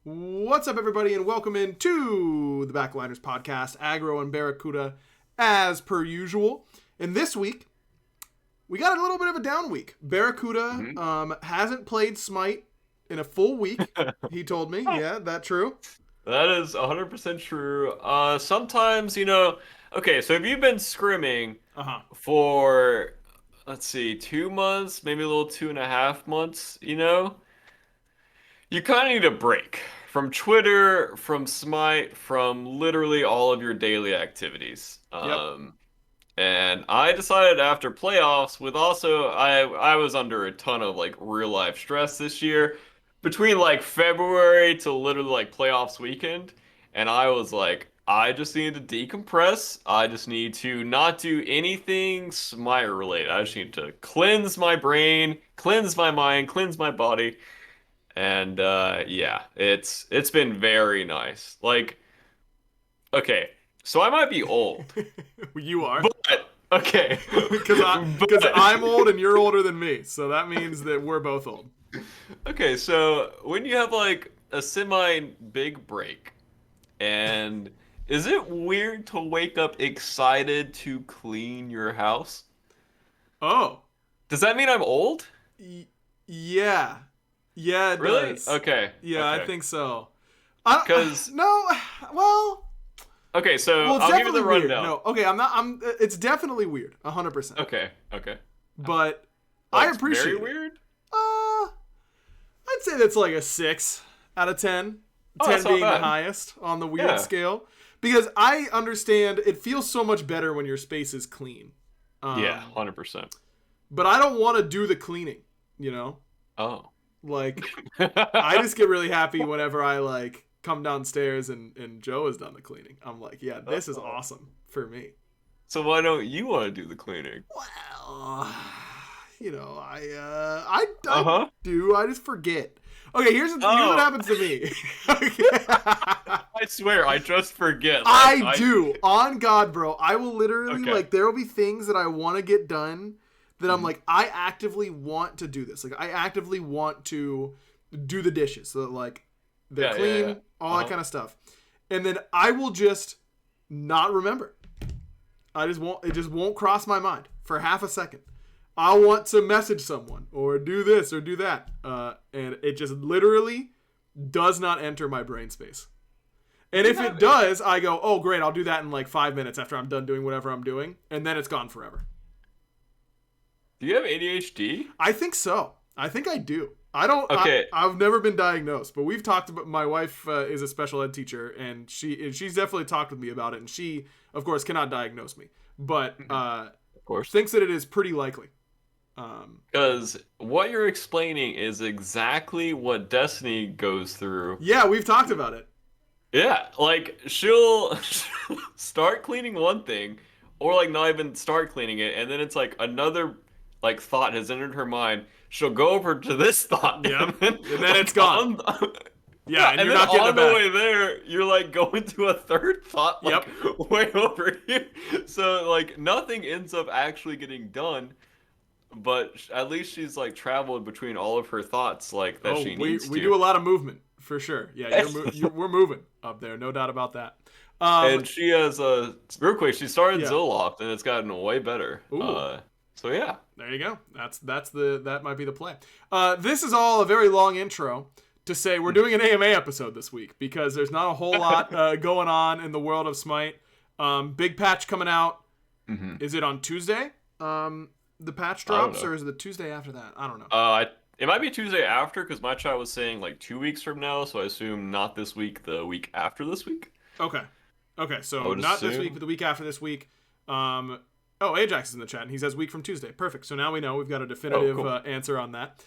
What's up, everybody, and welcome into the Backliners podcast, Aggro and BaRRaCCuDDa, as per usual. And this week, we got a little bit of a down week. BaRRaCCuDDa hasn't played Smite in a full week, he told me. Yeah, that true? That is 100% true. Sometimes, okay, so if you've been scrimming for, let's see, 2 months, maybe a little 2.5 months, you kind of need a break from Twitter, from Smite, from literally all of your daily activities. And I decided after playoffs, with also I was under a ton of like real life stress this year, between like February to literally like playoffs weekend, and I was like, I just need to decompress. I just need to not do anything Smite related. I just need to cleanse my brain, cleanse my mind, cleanse my body. And yeah, it's been very nice. Like, okay, so I might be old, You are. but okay, Because I'm old and you're older than me, so that means that we're both old. okay. So when you have like a semi big break, and is it weird to wake up excited to clean your house? Oh, Does that mean I'm old? yeah. Yeah, it Really? does. Okay. Yeah, I Okay. think so. Because No, well, okay, so well, it's I'll give you definitely the weird. rundown. No, okay, it's definitely weird, 100%. Okay. Okay. But I Like, appreciate very it. weird. I'd say that's like a 6 out of 10. Oh, 10 that's not being the bad. highest on the weird Yeah. scale. Because I understand it feels so much better when your space is clean. Yeah, 100%. But I don't want to do the cleaning, you know? Oh. Like, I just get really happy whenever I, like, come downstairs and Joe has done the cleaning. I'm like, yeah, this is awesome for me. So why don't you want to do the cleaning? Well, I Uh-huh. do. I just forget. Okay, here's what Oh. happens to me. Okay. I swear, I just forget. I do. On God, bro. I will literally, Okay. like, there will be things that I want to get done that I'm like, I actively want to do this. Like, I actively want to do the dishes so that, like, they're Yeah, clean, yeah, yeah. all that kind of stuff. And then I will just not remember. It just won't cross my mind for half a second. I want to message someone or do this or do that. And it just literally does not enter my brain space. And if it does, I go, oh, great, I'll do that in like 5 minutes after I'm done doing whatever I'm doing. And then it's gone forever. Do you have ADHD? I think so. I think I do. I don't. Okay. I've never been diagnosed, but we've talked about. My wife is a special ed teacher, and she's definitely talked with me about it. And she, of course, cannot diagnose me, but Of course. thinks that it is pretty likely. Because what you're explaining is exactly what Destiny goes through. Yeah, we've talked about it. Yeah, like she'll start cleaning one thing, or like not even start cleaning it, and then it's like another like thought has entered her mind. She'll go over to this thought, Yeah, and and then it's gone. Yeah, and and you're then not getting on it the back. way there, you're like going to a third thought, like way over here. So like nothing ends up actually getting done, but at least she's like traveled between all of her thoughts, like that she needs we to. do a lot of movement for sure. Yeah, we're moving up there, no doubt about that. And she has real quick. She started Yeah. Zoloft, and it's gotten way better. Ooh. So yeah. There you go. That might be the play. This is all a very long intro to say we're doing an AMA episode this week because there's not a whole lot going on in the world of Smite. Big patch coming out. Is it on Tuesday? The patch drops, or is it the Tuesday after that? I don't know. It might be Tuesday after because my chat was saying like 2 weeks from now, so I assume not this week, the week after this week. Okay, so would not this assume. week, but the week after this week. Oh, Ajax is in the chat, and he says week from Tuesday. Perfect. So now we know we've got a definitive cool. answer on that.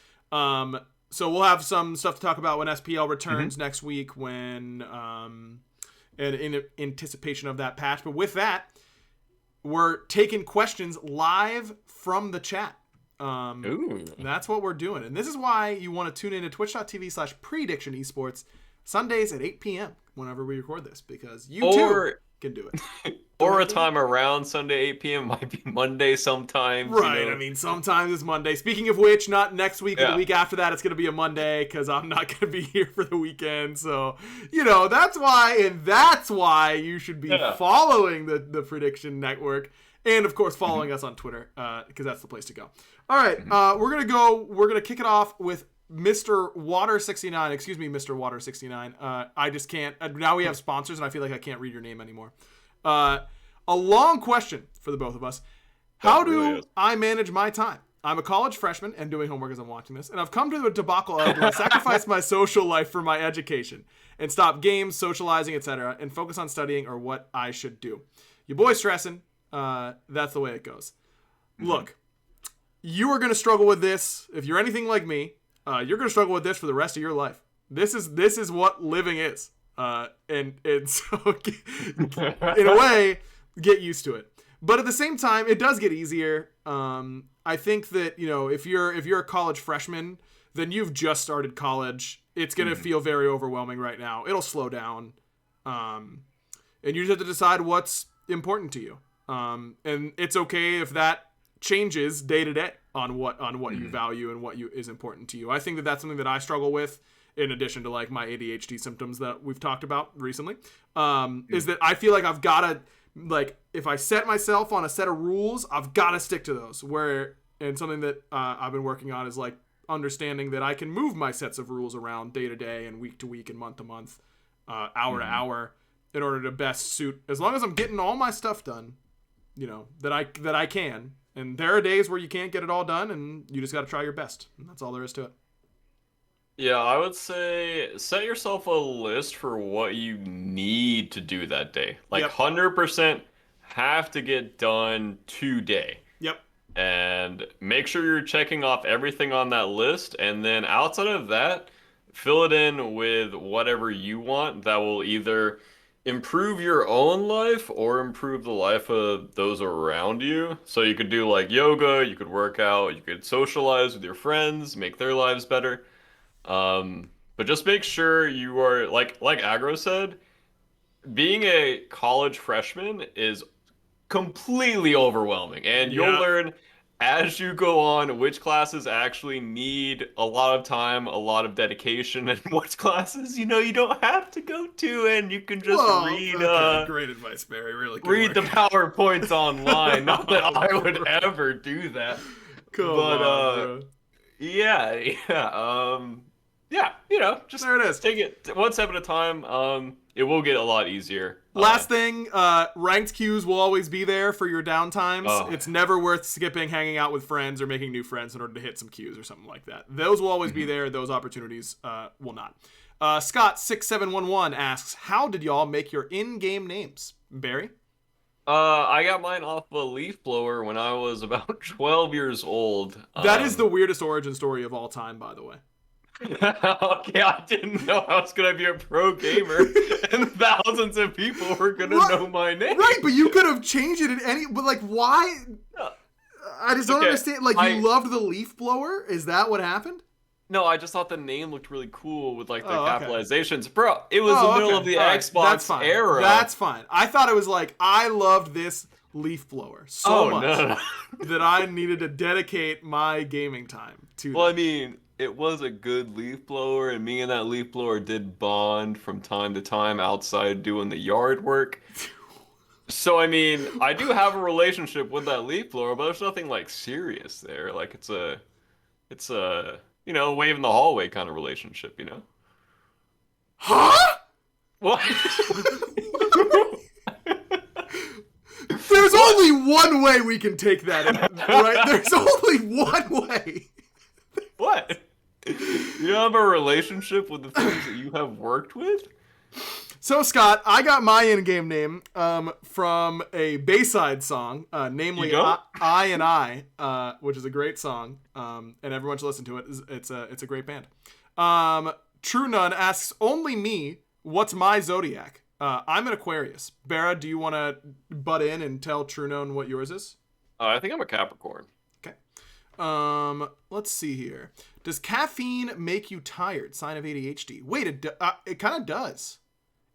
So we'll have some stuff to talk about when SPL returns next week, and in anticipation of that patch. But with that, we're taking questions live from the chat. Ooh. That's what we're doing, and this is why you want to tune in to twitch.tv/prediction esports Sundays at 8 p.m. whenever we record this, because you too can do it. Or a time around Sunday 8 p.m. Might be Monday sometimes. Right. You know? I mean, sometimes it's Monday. Speaking of which, not next week or Yeah. the week after that, it's going to be a Monday because I'm not going to be here for the weekend. So, you know, that's why you should be following the Prediction Network and, of course, following us on Twitter because that's the place to go. All right. We're going to kick it off with Mr. Water69. Excuse me, Mr. Water69. I just can't. Now we have sponsors and I feel like I can't read your name anymore. A long question for the both of us. How do I manage my time? I'm a college freshman and doing homework as I'm watching this, and I've come to the debacle of do I sacrifice my social life for my education and stop games, socializing, etc., and focus on studying or what I should do. Your boy's stressing. That's the way it goes. Look, you are going to struggle with this. If you're anything like me, you're going to struggle with this for the rest of your life. This is what living is. And so in a way, get used to it. But at the same time, it does get easier. I think that, you know, if you're a college freshman, then you've just started college. It's going to feel very overwhelming right now. It'll slow down. And you just have to decide what's important to you. And it's okay if that changes day to day on what you value and what is important to you. I think that that's something that I struggle with, in addition to like my ADHD symptoms that we've talked about recently, is that I feel like I've got to, like, if I set myself on a set of rules, I've got to stick to those. And something that I've been working on is like understanding that I can move my sets of rules around day to day and week to week and month to month, hour to hour, in order to best suit, as long as I'm getting all my stuff done, you know, that I can. And there are days where you can't get it all done, and you just got to try your best. And that's all there is to it. Yeah, I would say set yourself a list for what you need to do that day. Like 100% have to get done today. Yep. And make sure you're checking off everything on that list. And then outside of that, fill it in with whatever you want that will either improve your own life or improve the life of those around you. So you could do like yoga, you could work out, you could socialize with your friends, make their lives better. But just make sure you are, like Aggro said, being a college freshman is completely overwhelming, and you'll learn as you go on which classes actually need a lot of time, a lot of dedication, and which classes, you know, you don't have to go to, and you can just read. Great advice, Barry. Really good read work. the PowerPoints online. Not that I would ever do that. Come on, bro. Yeah, you know, just there it is. Take it one step at a time. It will get a lot easier. Last thing, ranked queues will always be there for your downtimes. It's never worth skipping hanging out with friends or making new friends in order to hit some queues or something like that. Those will always be there. Those opportunities will not. Scott6711 asks, how did y'all make your in-game names? Barry? I got mine off a leaf blower when I was about 12 years old. That is the weirdest origin story of all time, by the way. Okay, I didn't know I was gonna be a pro gamer and thousands of people were gonna know my name. Right, but you could have changed it but like, why? I just don't understand. Like, you loved the leaf blower? Is that what happened? No, I just thought the name looked really cool with like the capitalizations. Bro, it was the middle of the Xbox era. That's fine. I thought it was like, I loved this leaf blower so much that I needed to dedicate my gaming time to Well, I mean, it was a good leaf blower, and me and that leaf blower did bond from time to time outside doing the yard work. So, I mean, I do have a relationship with that leaf blower, but there's nothing, like, serious there. Like, it's a, you know, wave in the hallway kind of relationship, you know? Huh? What? There's only one way we can take that, right? There's only one way. What? You have a relationship with the things that you have worked with? So, Scott, I got my in-game name from a Bayside song, namely I and I, which is a great song, and everyone should listen to it. It's a great band. True Nun asks, only me, what's my zodiac? I'm an Aquarius. Barra, do you want to butt in and tell True Nun what yours is? I think I'm a Capricorn. Let's see here. Does caffeine make you tired? Sign of ADHD. Wait, it kind of does.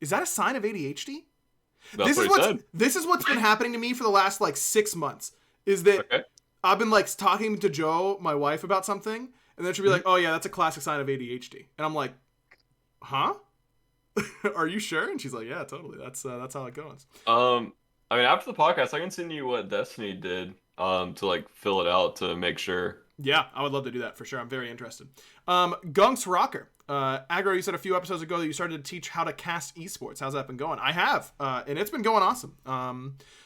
Is that a sign of ADHD? That's what he said. This is what's been happening to me for the last like 6 months. Is that I've been like talking to Joe, my wife, about something, and then she'll be like, "Oh yeah, that's a classic sign of ADHD," and I'm like, "Huh? Are you sure?" And she's like, "Yeah, totally. That's how it goes." I mean, after the podcast, I can send you what Destiny did to like fill it out to make sure. Yeah, I would love to do that for sure. I'm very interested. Gunks Rocker. Aggro, you said a few episodes ago that you started to teach how to cast esports. How's that been going? I have, and it's been going awesome.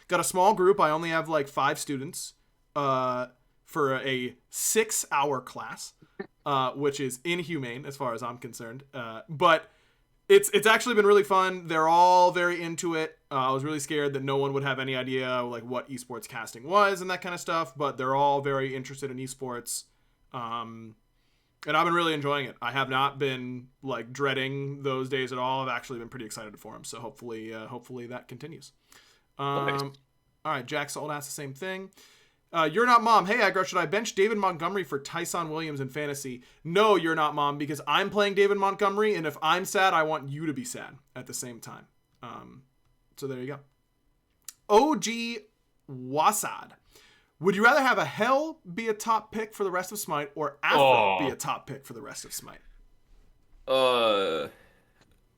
Got a small group. I only have like 5 students for a 6-hour class, which is inhumane as far as I'm concerned. But it's actually been really fun. They're all very into it. I was really scared that no one would have any idea like what esports casting was and that kind of stuff, but they're all very interested in esports. And I've been really enjoying it. I have not been like dreading those days at all. I've actually been pretty excited for them. So hopefully that continues. Nice. All right. Jack Salt asked the same thing. You're not mom. Hey, Aggro, should I bench David Montgomery for Tyson Williams in fantasy? No, you're not mom, because I'm playing David Montgomery, and if I'm sad, I want you to be sad at the same time. So there you go. OG Wasad. Would you rather have a Hell be a top pick for the rest of Smite or Afro be a top pick for the rest of Smite?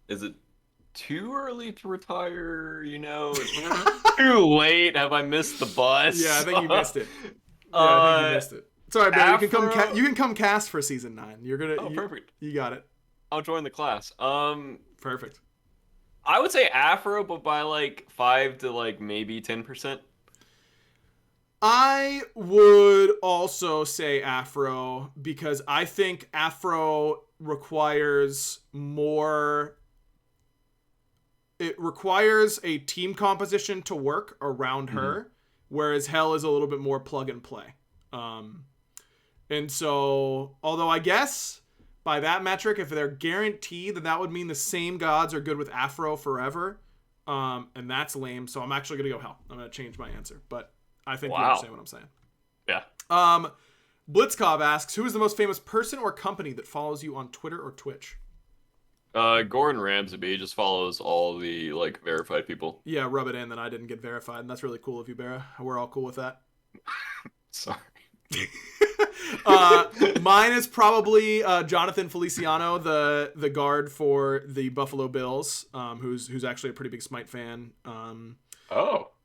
Is it too early to retire? You know, too late. Have I missed the bus? Yeah, I think you missed it. I think you missed it. Sorry, man. You can come cast for season 9. You're gonna. Oh, perfect. You got it. I'll join the class. Perfect. I would say Afro, but by like 5 to like maybe 10%. I would also say Afro because I think Afro requires more. It requires a team composition to work around her, whereas Hell is a little bit more plug and play. And so, although I guess by that metric, if they're guaranteed, then that would mean the same gods are good with Afro forever. And that's lame. So I'm actually going to go Hell. I'm going to change my answer. But I think you understand what I'm saying. Yeah. Blitzkov asks, who is the most famous person or company that follows you on Twitter or Twitch? Gordon Ramsay. He just follows all the like verified people. Yeah, rub it in that I didn't get verified, and that's really cool of you, Barra. We're all cool with that. Sorry. Mine is probably Jonathan Feliciano, the guard for the Buffalo Bills, who's actually a pretty big Smite fan.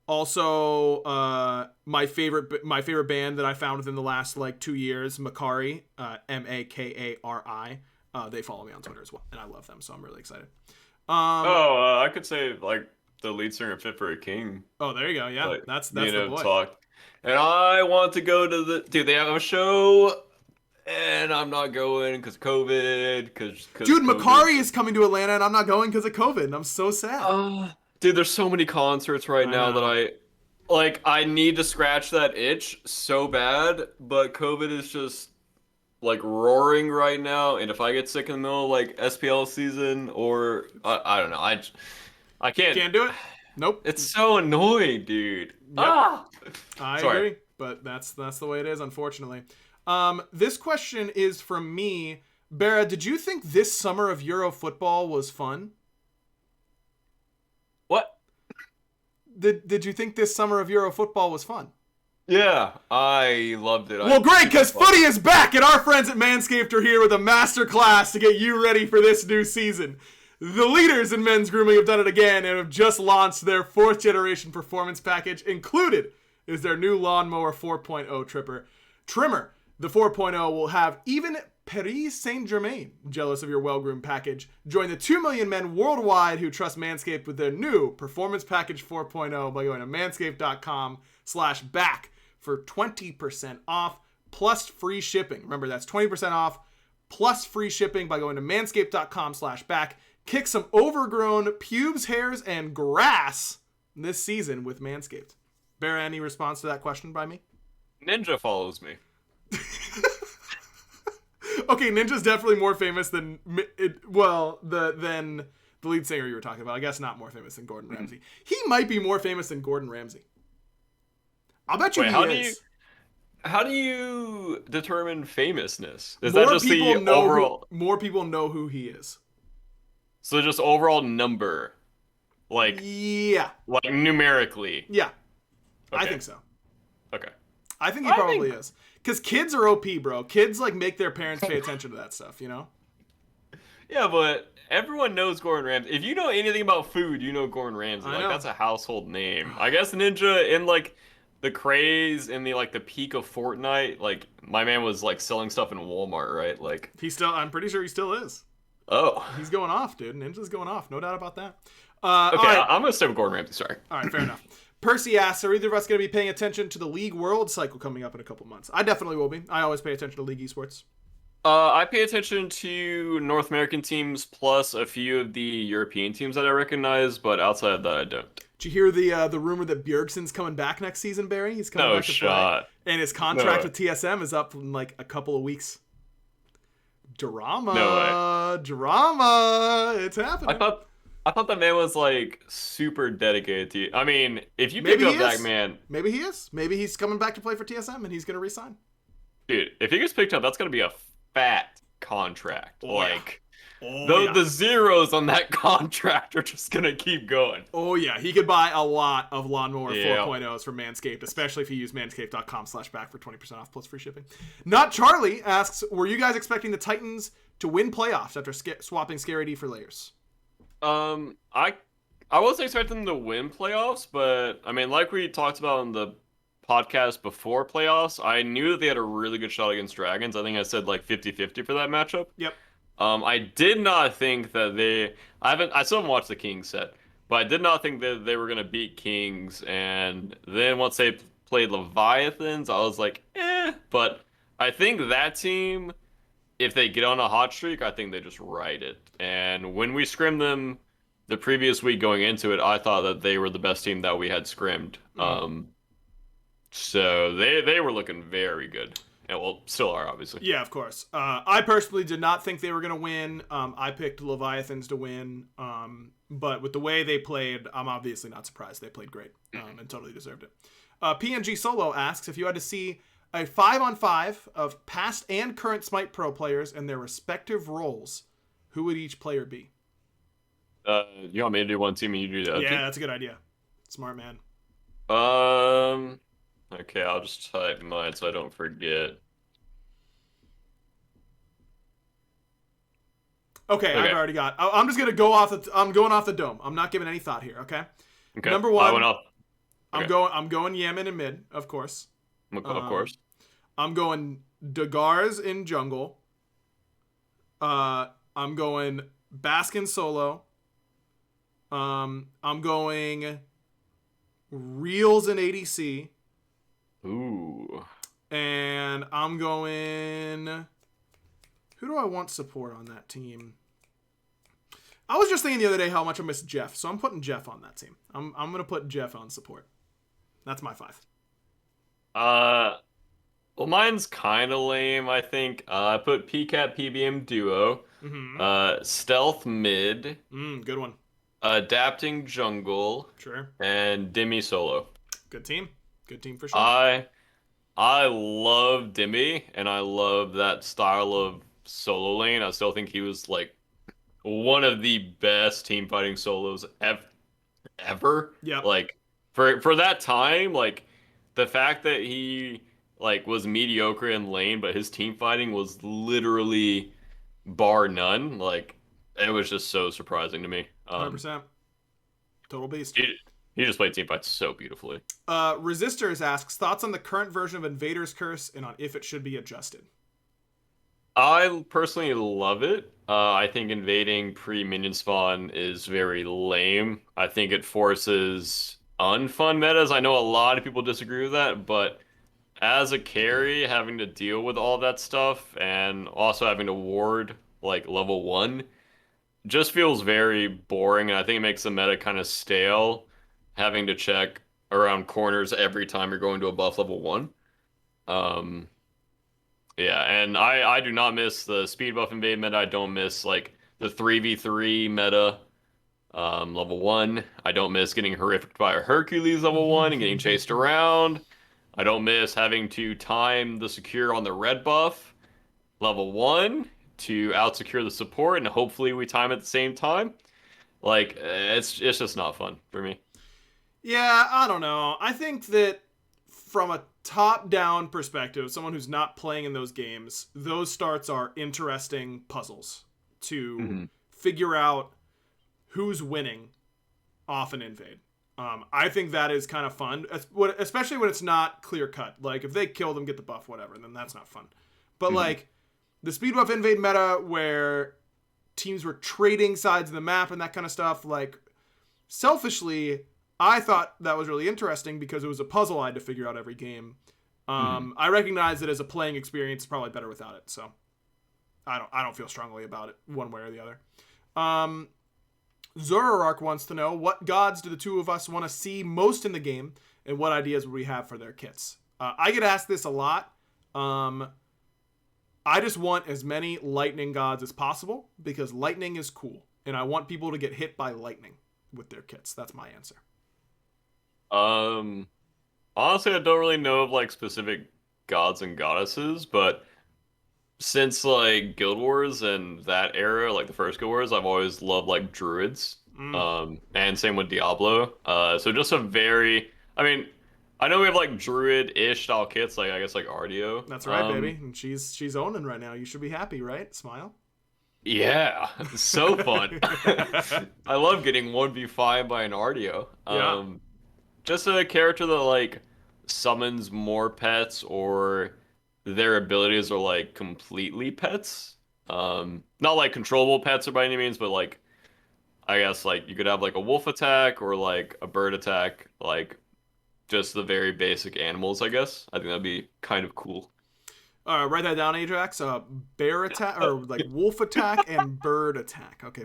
Also, my favorite band that I found within the last like 2 years, Makari, Makari. They follow me on Twitter as well, and I love them, so I'm really excited. I could say like the lead singer of Fit for a King. Oh, there you go. Yeah, like, that's the boy. And I want to go to they have a show, and I'm not going because COVID. Dude, COVID. Makari is coming to Atlanta, and I'm not going because of COVID, and I'm so sad. Dude, there's so many concerts right now that I need to scratch that itch so bad, but COVID is just like roaring right now, and if I get sick in the middle of like SPL season or I don't know, I can't do it. Nope. It's so annoying, dude. Yep. I agree, but that's the way it is, unfortunately. This question is from me. Barra, did you think this summer of Euro football was fun? What? Did you think this summer of Euro football was fun? Yeah, I loved it. Well, great, because footy is back, and our friends at Manscaped are here with a master class to get you ready for this new season. The leaders in men's grooming have done it again and have just launched their 4th generation performance package. Included is their new Lawnmower 4.0 trimmer. The 4.0 will have even Paris Saint-Germain jealous of your well-groomed package. Join the 2 million men worldwide who trust Manscaped with their new Performance Package 4.0 by going to manscaped.com/back for 20% off plus free shipping. Remember, that's 20% off plus free shipping by going to manscaped.com/back. Kick some overgrown pubes, hairs, and grass this season with Manscaped. Barra, any response to that question by me? Ninja follows me. Okay, Ninja's definitely more famous than the lead singer you were talking about. I guess not more famous than Gordon Ramsay. He might be more famous than Gordon Ramsay. I'll bet you he is. How do you determine famousness? Is that just the overall? More people know who he is. So just overall number. Yeah. Like numerically. Yeah. I Okay. think so. Okay. I think he probably is. Because kids are OP, bro. Kids, like, make their parents pay attention to that stuff, you know? Yeah, but everyone knows Gordon Ramsay. If you know anything about food, you know Gordon Ramsay. I Like know. that's a household name. I guess Ninja in like the craze in the like the peak of Fortnite, like my man was like selling stuff in Walmart, right? Like I'm pretty sure he still is. oh. He's going off, dude. Ninja's going off. No doubt about that. Okay, All right. I'm gonna stay with Gordon Ramsay, sorry. All right, fair enough. Percy asks, are either of us going to be paying attention to the League World cycle coming up in a couple months? I definitely will be. I always pay attention to League Esports. I pay attention to North American teams plus a few of the European teams that I recognize, but outside of that, I don't. Did you hear the rumor that Bjergsen's coming back next season, Barry? He's coming back to play. And his contract with TSM is up in like a couple of weeks. Drama. No way. Drama. It's happening. I thought that man was like super dedicated to you. I mean, if you pick up that man, maybe he is. Maybe he's coming back to play for TSM and he's gonna resign. Dude, if he gets picked up, that's gonna be a fat contract. The zeros on that contract are just gonna keep going. Oh yeah, he could buy a lot of Lawnmower 4.0s from Manscaped, especially if you use manscaped.com/back for 20% off plus free shipping. Not Charlie asks, were you guys expecting the Titans to win playoffs after swapping Scary D for layers? I wasn't expecting them to win playoffs, but I mean, like we talked about in the podcast before playoffs, I knew that they had a really good shot against Dragons. I think I said like 50-50 for that matchup. Yep. I did not think that I still haven't watched the Kings set, but I did not think that they were gonna beat Kings. And then once they played Leviathans, I was like, eh. But I think that team, if they get on a hot streak, I think they just ride it. And when we scrimmed them the previous week going into it, I thought that they were the best team that we had scrimmed. So they were looking very good. And well, still are, obviously. Yeah, of course. I personally did not think they were going to win. I picked Leviathans to win. But with the way they played, I'm obviously not surprised. They played great and totally deserved it. PNG Solo asks, if you had to see a 5-on-5 of past and current Smite Pro players and their respective roles, who would each player be? You want me to do one team and you do the other team? Yeah, that's a good idea. Smart man. Okay, I'll just type mine so I don't forget. Okay, I've already got. I'm just gonna go off I'm going off the dome. I'm not giving any thought here. Okay. Okay. Number one. I went off. Okay. I'm going Yemen in mid, of course. Of course. I'm going Dagars in jungle. I'm going Baskin solo. I'm going Reels in ADC. Ooh. And I'm going... Who do I want support on that team? I was just thinking the other day how much I miss Jeff, so I'm putting Jeff on that team. I'm going to put Jeff on support. That's my 5. Well, mine's kind of lame, I think. I put PCAT PBM duo. Stealth mid. Good one. Adapting jungle. Sure. And Demi solo. Good team. Good team for sure. I love Demi, and I love that style of solo lane. I still think he was like one of the best team fighting solos ever. Yeah. Like for that time, like the fact that he like was mediocre in lane, but his team fighting was literally bar none. Like it was just so surprising to me. 100%. Total beast. He just played team fights so beautifully. Resistors asks, thoughts on the current version of Invader's Curse and on if it should be adjusted? I personally love it. I think invading pre-minion spawn is very lame. I think it forces unfun metas. I know a lot of people disagree with that, but as a carry, having to deal with all that stuff and also having to ward like level 1 just feels very boring, and I think it makes the meta kind of stale, having to check around corners every time you're going to a buff level 1. Yeah, and I do not miss the speed buff invade meta. I don't miss like the 3v3 meta level 1. I don't miss getting horrific by a Hercules level 1 and getting chased around. I don't miss having to time the secure on the red buff level 1 to out secure the support, and hopefully we time at the same time. Like, it's just not fun for me. Yeah, I don't know. I think that from a top-down perspective, someone who's not playing in those games, those starts are interesting puzzles to figure out who's winning off an invade. I think that is kind of fun, especially when it's not clear-cut. Like, if they kill them, get the buff, whatever, then that's not fun. But, like, the speed buff invade meta where teams were trading sides of the map and that kind of stuff, like, selfishly, I thought that was really interesting because it was a puzzle I had to figure out every game. I recognize that as a playing experience, it's probably better without it, so I don't feel strongly about it one way or the other. Zoroark wants to know, what gods do the two of us want to see most in the game, and what ideas would we have for their kits? I get asked this a lot. I just want as many lightning gods as possible, because lightning is cool, and I want people to get hit by lightning with their kits. That's my answer. Honestly, I don't really know of like specific gods and goddesses, but since like Guild Wars and that era, like the first Guild Wars, I've always loved like druids. And same with Diablo. So just a very, I mean, I know we have like druid-ish style kits, like I guess like Ardio. That's right, baby. And she's owning right now. You should be happy, right? Smile. Yeah, it's so fun. I love getting 1v5 by an Ardio. Just a character that like summons more pets, or their abilities are like completely pets. Not like controllable pets or by any means, but like I guess like you could have like a wolf attack or like a bird attack, like just the very basic animals, I guess. I think that'd be kind of cool. Write that down, Ajax. Bear attack, or like wolf attack and bird attack. Okay,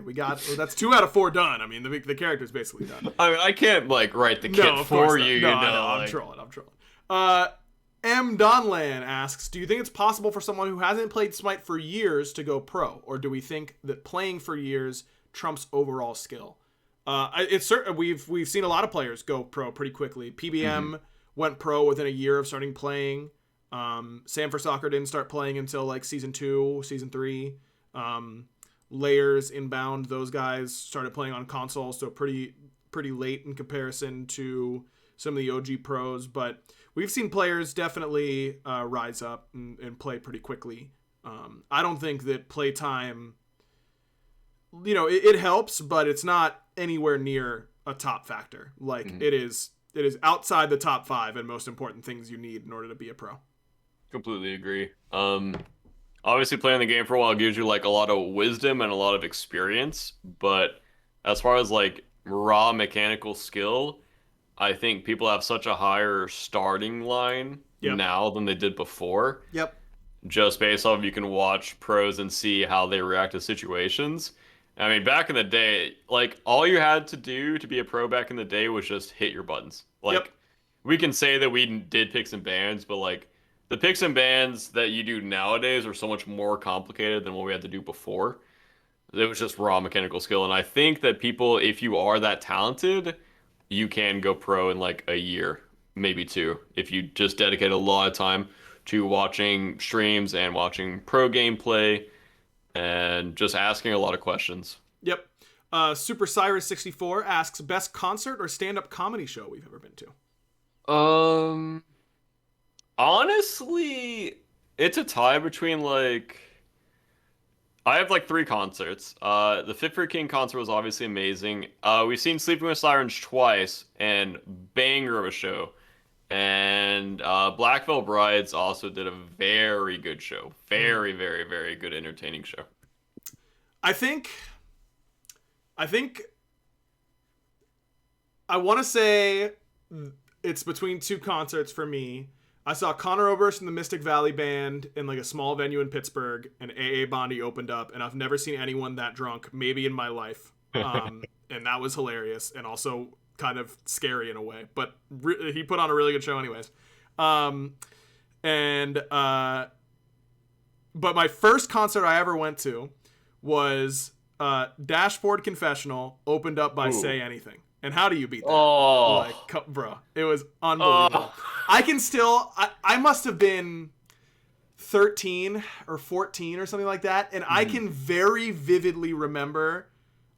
that's 2 out of 4 done. I mean, the character's basically done. I mean, I can't like write the kit for you. No, you know, I'm trolling. M. Donlan asks, do you think it's possible for someone who hasn't played Smite for years to go pro, or do we think that playing for years trumps overall skill? It's certain we've seen a lot of players go pro pretty quickly. PBM went pro within a year of starting playing. Sam for Soccer didn't start playing until like season 2, season 3. Layers, Inbound, those guys started playing on console, so pretty late in comparison to some of the OG pros. But we've seen players definitely rise up and play pretty quickly. I don't think that playtime, it helps, but it's not anywhere near a top factor. Like it is outside the top 5 and most important things you need in order to be a pro. Completely agree. Obviously playing the game for a while gives you like a lot of wisdom and a lot of experience, but as far as like raw mechanical skill, I think people have such a higher starting line now than they did before. Yep. Just based off you can watch pros and see how they react to situations. I mean, back in the day, like all you had to do to be a pro back in the day was just hit your buttons. Like we can say that we did picks and bans, but like the picks and bans that you do nowadays are so much more complicated than what we had to do before. It was just raw mechanical skill. And I think that people, if you are that talented, you can go pro in like a year, maybe 2, if you just dedicate a lot of time to watching streams and watching pro gameplay and just asking a lot of questions. Yep. Super Cyrus 64 asks, best concert or stand-up comedy show we've ever been to? Honestly, it's a tie between like I have like 3 concerts. The Fit for a King concert was obviously amazing. We've seen Sleeping with Sirens twice, and banger of a show. And Black Veil Brides also did a very good show. Very, very, very good entertaining show. I think I want to say it's between 2 concerts for me. I saw Conor Oberst and the Mystic Valley Band in like a small venue in Pittsburgh, and AA Bondi opened up, and I've never seen anyone that drunk, maybe in my life. And that was hilarious and also kind of scary in a way, but he put on a really good show anyways. But my first concert I ever went to was Dashboard Confessional, opened up by Say Anything. And how do you beat that? Oh, like, bro, it was unbelievable. I can still, I must have been 13 or 14 or something like that, and I can very vividly remember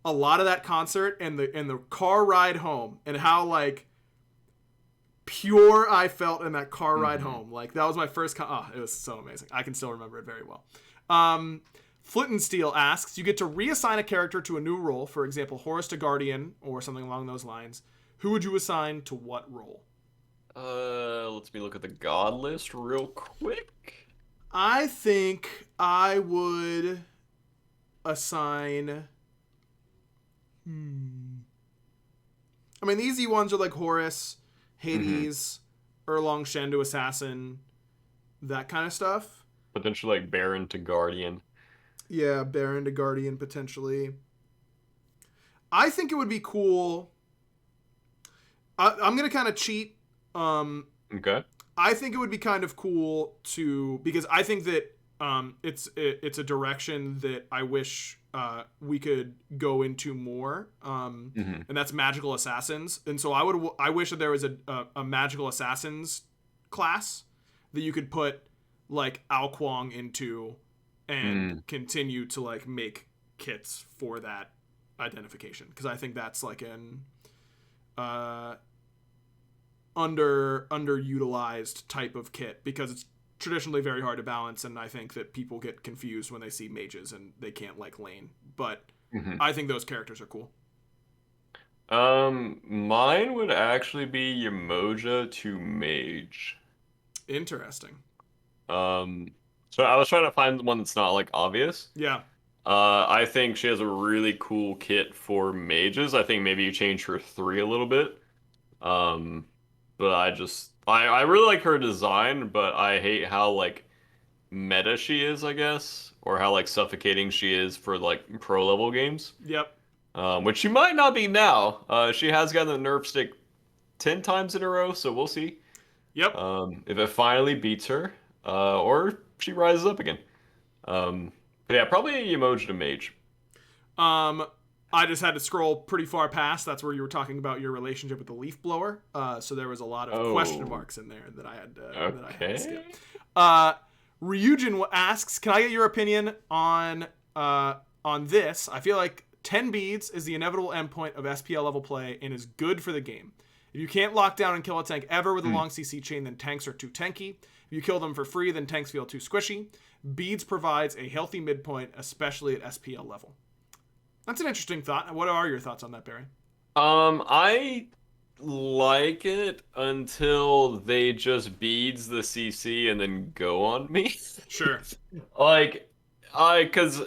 a lot of that concert and the car ride home and how like pure I felt in that car ride home. Like that was my first it was so amazing. I can still remember it very well. Flint and Steel asks, you get to reassign a character to a new role, for example, Horus to Guardian or something along those lines. Who would you assign to what role? Let me look at the god list real quick. I think I would assign... I mean, the easy ones are like Horus, Hades, Erlong Shen to Assassin, that kind of stuff. Potentially like Baron to Guardian. Yeah, Baron to Guardian, potentially. I think it would be cool... I'm going to kind of cheat. Okay. I think it would be kind of cool because I think that it's a direction that I wish we could go into more, and that's magical assassins. And so I wish that there was a magical assassins class that you could put like Ao Kuang into and continue to like make kits for that identification, because I think that's like an underutilized type of kit, because it's traditionally very hard to balance, and I think that people get confused when they see mages and they can't like lane. But I think those characters are cool. Mine would actually be Yamoja to mage. Interesting. So I was trying to find one that's not like obvious. Yeah. I think she has a really cool kit for mages. I think maybe you change her 3 a little bit. But I really like her design, but I hate how like meta she is, I guess, or how like suffocating she is for like pro level games. Yep. Which she might not be now. She has gotten the nerf stick 10 times in a row, so we'll see. Yep. If it finally beats her, or she rises up again. But yeah, probably a Yamoja to mage. I just had to scroll pretty far past. That's where you were talking about your relationship with the leaf blower. So there was a lot of question marks in there that I had to skip. Ryujin asks, can I get your opinion on this? I feel like 10 beads is the inevitable endpoint of SPL level play and is good for the game. If you can't lock down and kill a tank ever with a long CC chain, then tanks are too tanky. If you kill them for free, then tanks feel too squishy. Beads provides a healthy midpoint, especially at SPL level. That's an interesting thought. What are your thoughts on that, Barry? I like it until they just beads the CC and then go on me. Sure. Because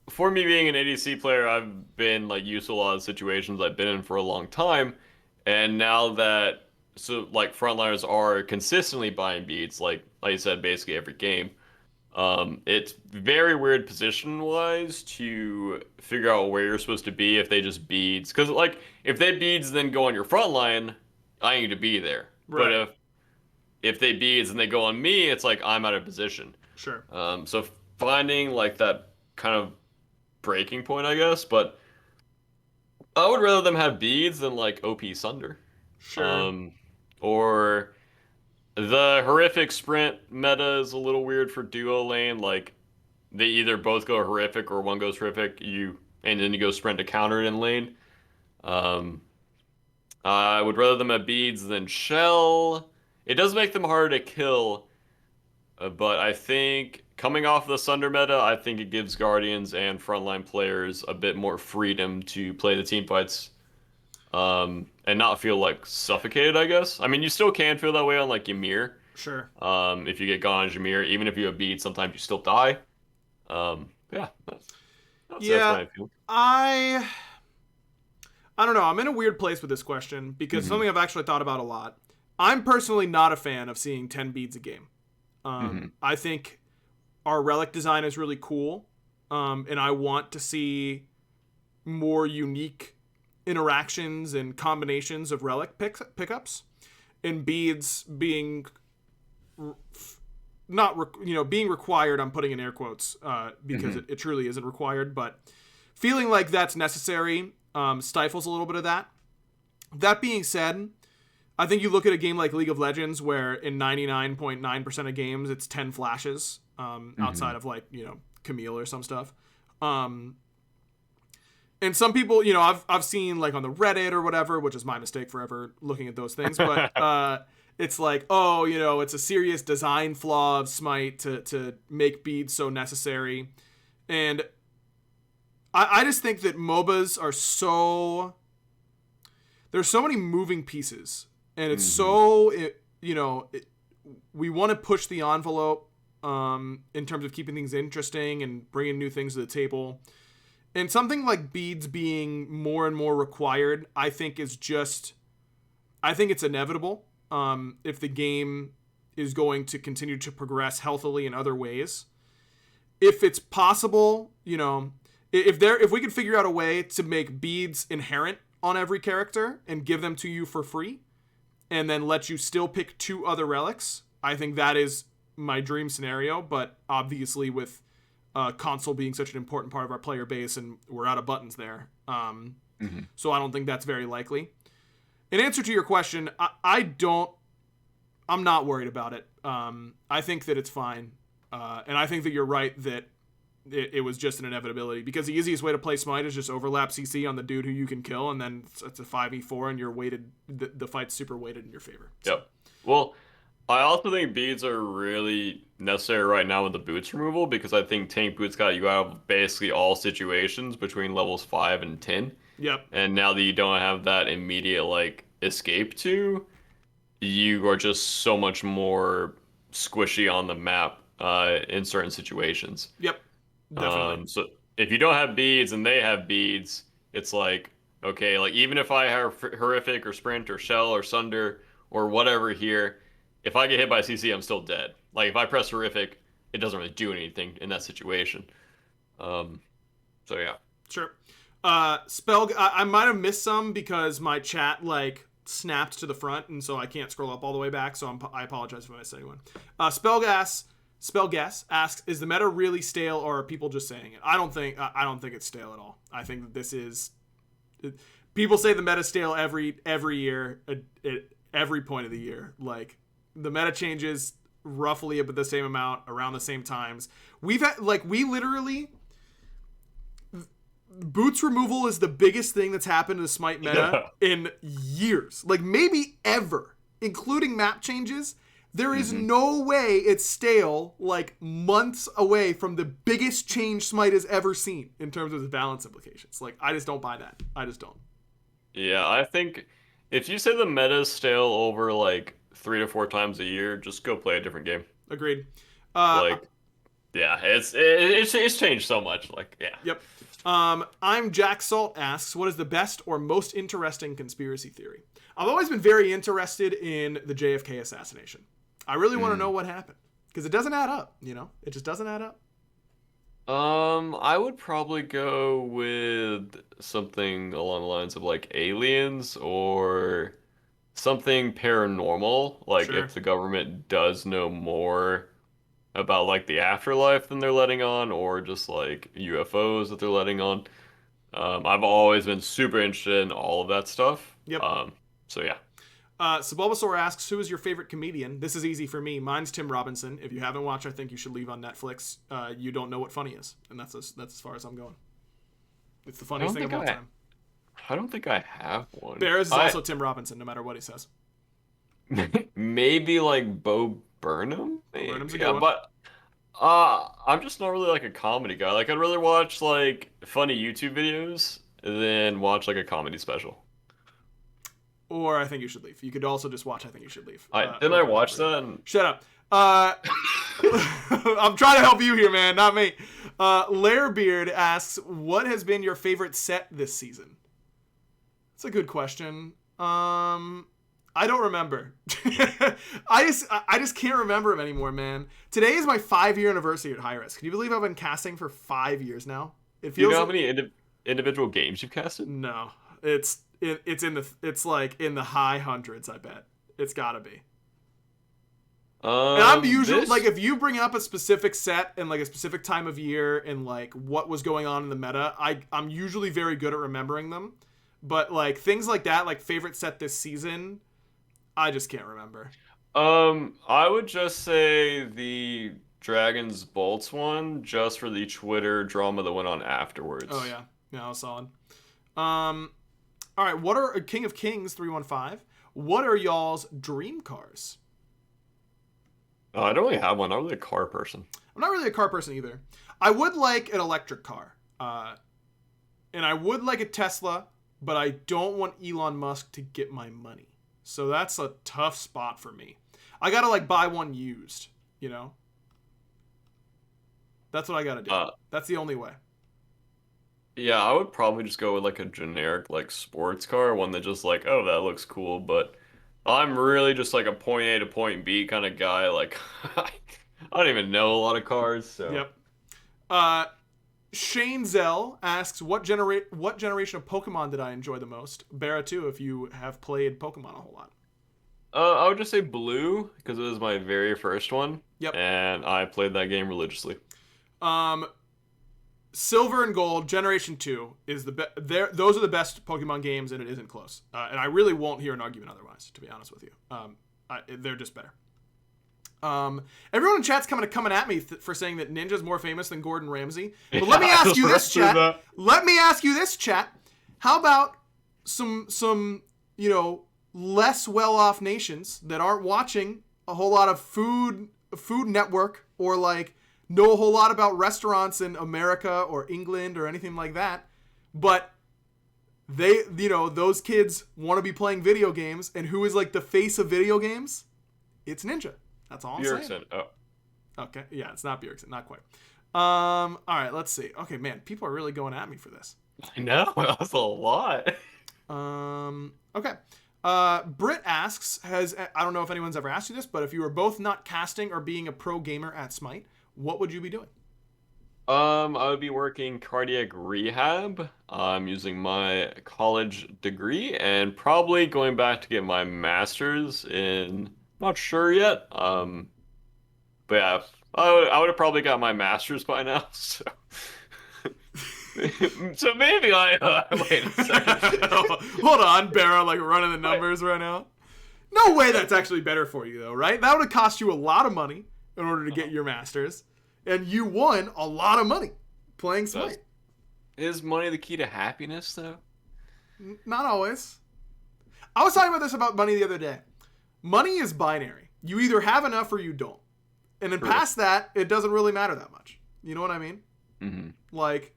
for me being an ADC player, I've been like used to a lot of situations I've been in for a long time, and now that frontliners are consistently buying beads, like you said, basically every game. It's very weird position-wise to figure out where you're supposed to be if they just beads. Because, like, if they beads then go on your front line, I need to be there. Right. But if they beads and they go on me, it's like I'm out of position. Sure. So finding, like, that kind of breaking point, I guess. But I would rather them have beads than, like, OP Sunder. Sure. Or... the horrific sprint meta is a little weird for duo lane. Like, they either both go horrific or one goes horrific, and then you go sprint to counter it in lane. I would rather them have beads than shell. It does make them harder to kill, but I think coming off the Sunder meta, I think it gives Guardians and frontline players a bit more freedom to play the team fights. And not feel like suffocated, I guess. I mean, you still can feel that way on like Ymir. Sure. If you get gone on Ymir, even if you have beads, sometimes you still die. Yeah. That's how I feel. I don't know. I'm in a weird place with this question because something I've actually thought about a lot. I'm personally not a fan of seeing 10 beads a game. I think our relic design is really cool, and I want to see more unique interactions and combinations of relic pickups, and beads being being required. I'm putting in air quotes because it truly isn't required, but feeling like that's necessary stifles a little bit of that. That being said, I think you look at a game like League of Legends where in 99.9% of games it's 10 flashes outside of like Camille or some stuff. And some people, you know, I've seen like on the Reddit or whatever, which is my mistake for ever looking at those things, but it's like, oh, you know, it's a serious design flaw of Smite to make beads so necessary. And I just think that MOBAs are so... There's so many moving pieces. And it's we want to push the envelope in terms of keeping things interesting and bringing new things to the table. And something like beads being more and more required, I think it's inevitable if the game is going to continue to progress healthily in other ways. If it's possible, you know, if we could figure out a way to make beads inherent on every character and give them to you for free, and then let you still pick 2 other relics, I think that is my dream scenario. But obviously with console being such an important part of our player base, and we're out of buttons there. So I don't think that's very likely. In answer to your question, I'm not worried about it. I think that it's fine. And I think that you're right that it was just an inevitability, because the easiest way to play Smite is just overlap CC on the dude who you can kill, and then it's a 5v4 and you're weighted, the fight's super weighted in your favor. So. Yep. Well, I also think beads are really necessary right now with the boots removal, because I think tank boots got you out of basically all situations between levels 5 and 10. Yep. And now that you don't have that immediate like escape to, you are just so much more squishy on the map in certain situations. Yep. Definitely. So if you don't have beads and they have beads, it's like, okay, like even if I have horrific or sprint or shell or sunder or whatever here, if I get hit by CC, I'm still dead. Like if I press horrific, it doesn't really do anything in that situation. So yeah. Sure. Spell. I might have missed some because my chat like snapped to the front, and so I can't scroll up all the way back. So I apologize if I missed anyone. Spellgas asks, "Is the meta really stale, or are people just saying it?" I don't think it's stale at all. I think that this is. People say the meta's stale every year, at every point of the year. Like the meta changes roughly about the same amount around the same times. We literally. Boots removal is the biggest thing that's happened to the Smite meta in years. Like maybe ever, including map changes. There is no way it's stale, like months away from the biggest change Smite has ever seen in terms of the balance implications. Like, I just don't buy that. I just don't. Yeah, I think if you say the meta is stale over like 3 to 4 times a year, just go play a different game. Agreed. Yeah, it's changed so much. Like, yeah. Yep. I'm Jack Salt asks, what is the best or most interesting conspiracy theory? I've always been very interested in the JFK assassination. I really want to know what happened, because it doesn't add up, you know? It just doesn't add up. I would probably go with something along the lines of like aliens or something paranormal. Like Sure. if the government does know more about like the afterlife than they're letting on, or just like UFOs that they're letting on. I've always been super interested in all of that stuff. Yep. So yeah. Sebulbasaur asks, who is your favorite comedian? This is easy for me. Mine's Tim Robinson. If you haven't watched I Think You Should Leave on Netflix, you don't know what funny is. And that's as far as I'm going. It's the funniest thing of all time. I don't think I have one. Bears is also Tim Robinson, no matter what he says. Maybe like Bo Burnham? Burnham's a good one. But I'm just not really like a comedy guy. Like I'd rather watch like funny YouTube videos than watch like a comedy special. Or I Think You Should Leave. You could also just watch I Think You Should Leave. Didn't I watch that? Shut up. I'm trying to help you here, man, not me. Lairbeard asks, what has been your favorite set this season? That's a good question. I don't remember. I just can't remember them anymore, man. Today is my 5-year anniversary at Hi-Rez. Can you believe I've been casting for 5 years now? It feels. Do you know how many individual games you've casted? No, it's like in the high hundreds. I bet it's gotta be. And I'm usually like, if you bring up a specific set and like a specific time of year and like what was going on in the meta, I'm usually very good at remembering them. But like things like that, like favorite set this season, I just can't remember. I would just say the Dragons Bolts one, just for the Twitter drama that went on afterwards. Oh yeah. No, solid. All right. What are King of Kings 315? What are y'all's dream cars? Oh, I don't really have one. I'm not really a car person. I'm not really a car person either. I would like an electric car. And I would like a Tesla, but I don't want Elon Musk to get my money. So that's a tough spot for me. I gotta like buy one used, you know? That's what I gotta do. That's the only way. Yeah, I would probably just go with like a generic like sports car, one that just like, oh, that looks cool, but I'm really just like a point A to point B kind of guy. Like I don't even know a lot of cars, so. Yep. Shane Zell asks, what generation of Pokemon did I enjoy the most? BaRRa too, if you have played Pokemon a whole lot. I would just say blue because it was my very first one. Yep. And I played that game religiously. Silver and Gold Generation 2 is the best. Those are the best Pokemon games, and it isn't close. And I really won't hear an argument otherwise, to be honest with you. They're just better. Everyone in chat's coming at me for saying that Ninja's more famous than Gordon Ramsay. But let me ask you this, chat. Let me ask you this, chat. How about some less well-off nations that aren't watching a whole lot of Food Network or like know a whole lot about restaurants in America or England or anything like that, but they, those kids want to be playing video games, and who is like the face of video games? It's Ninja. That's all I'm saying. Oh. Okay. Yeah, it's not Bjergsen. Not quite. All right, let's see. Okay, man, people are really going at me for this. I know. That's a lot. Okay. Britt asks, I don't know if anyone's ever asked you this, but if you were both not casting or being a pro gamer at Smite, what would you be doing? I would be working cardiac rehab. I'm using my college degree and probably going back to get my master's in, not sure yet. But yeah, I would have probably got my master's by now. So, so maybe wait a second. Hold on, BaRRa, like running the numbers right now. No way that's actually better for you though, right? That would have cost you a lot of money in order to get your master's. And you won a lot of money playing Smite. Is money the key to happiness, though? Not always. I was talking about money the other day. Money is binary. You either have enough or you don't. And then past that, it doesn't really matter that much. You know what I mean? Mm-hmm. Like,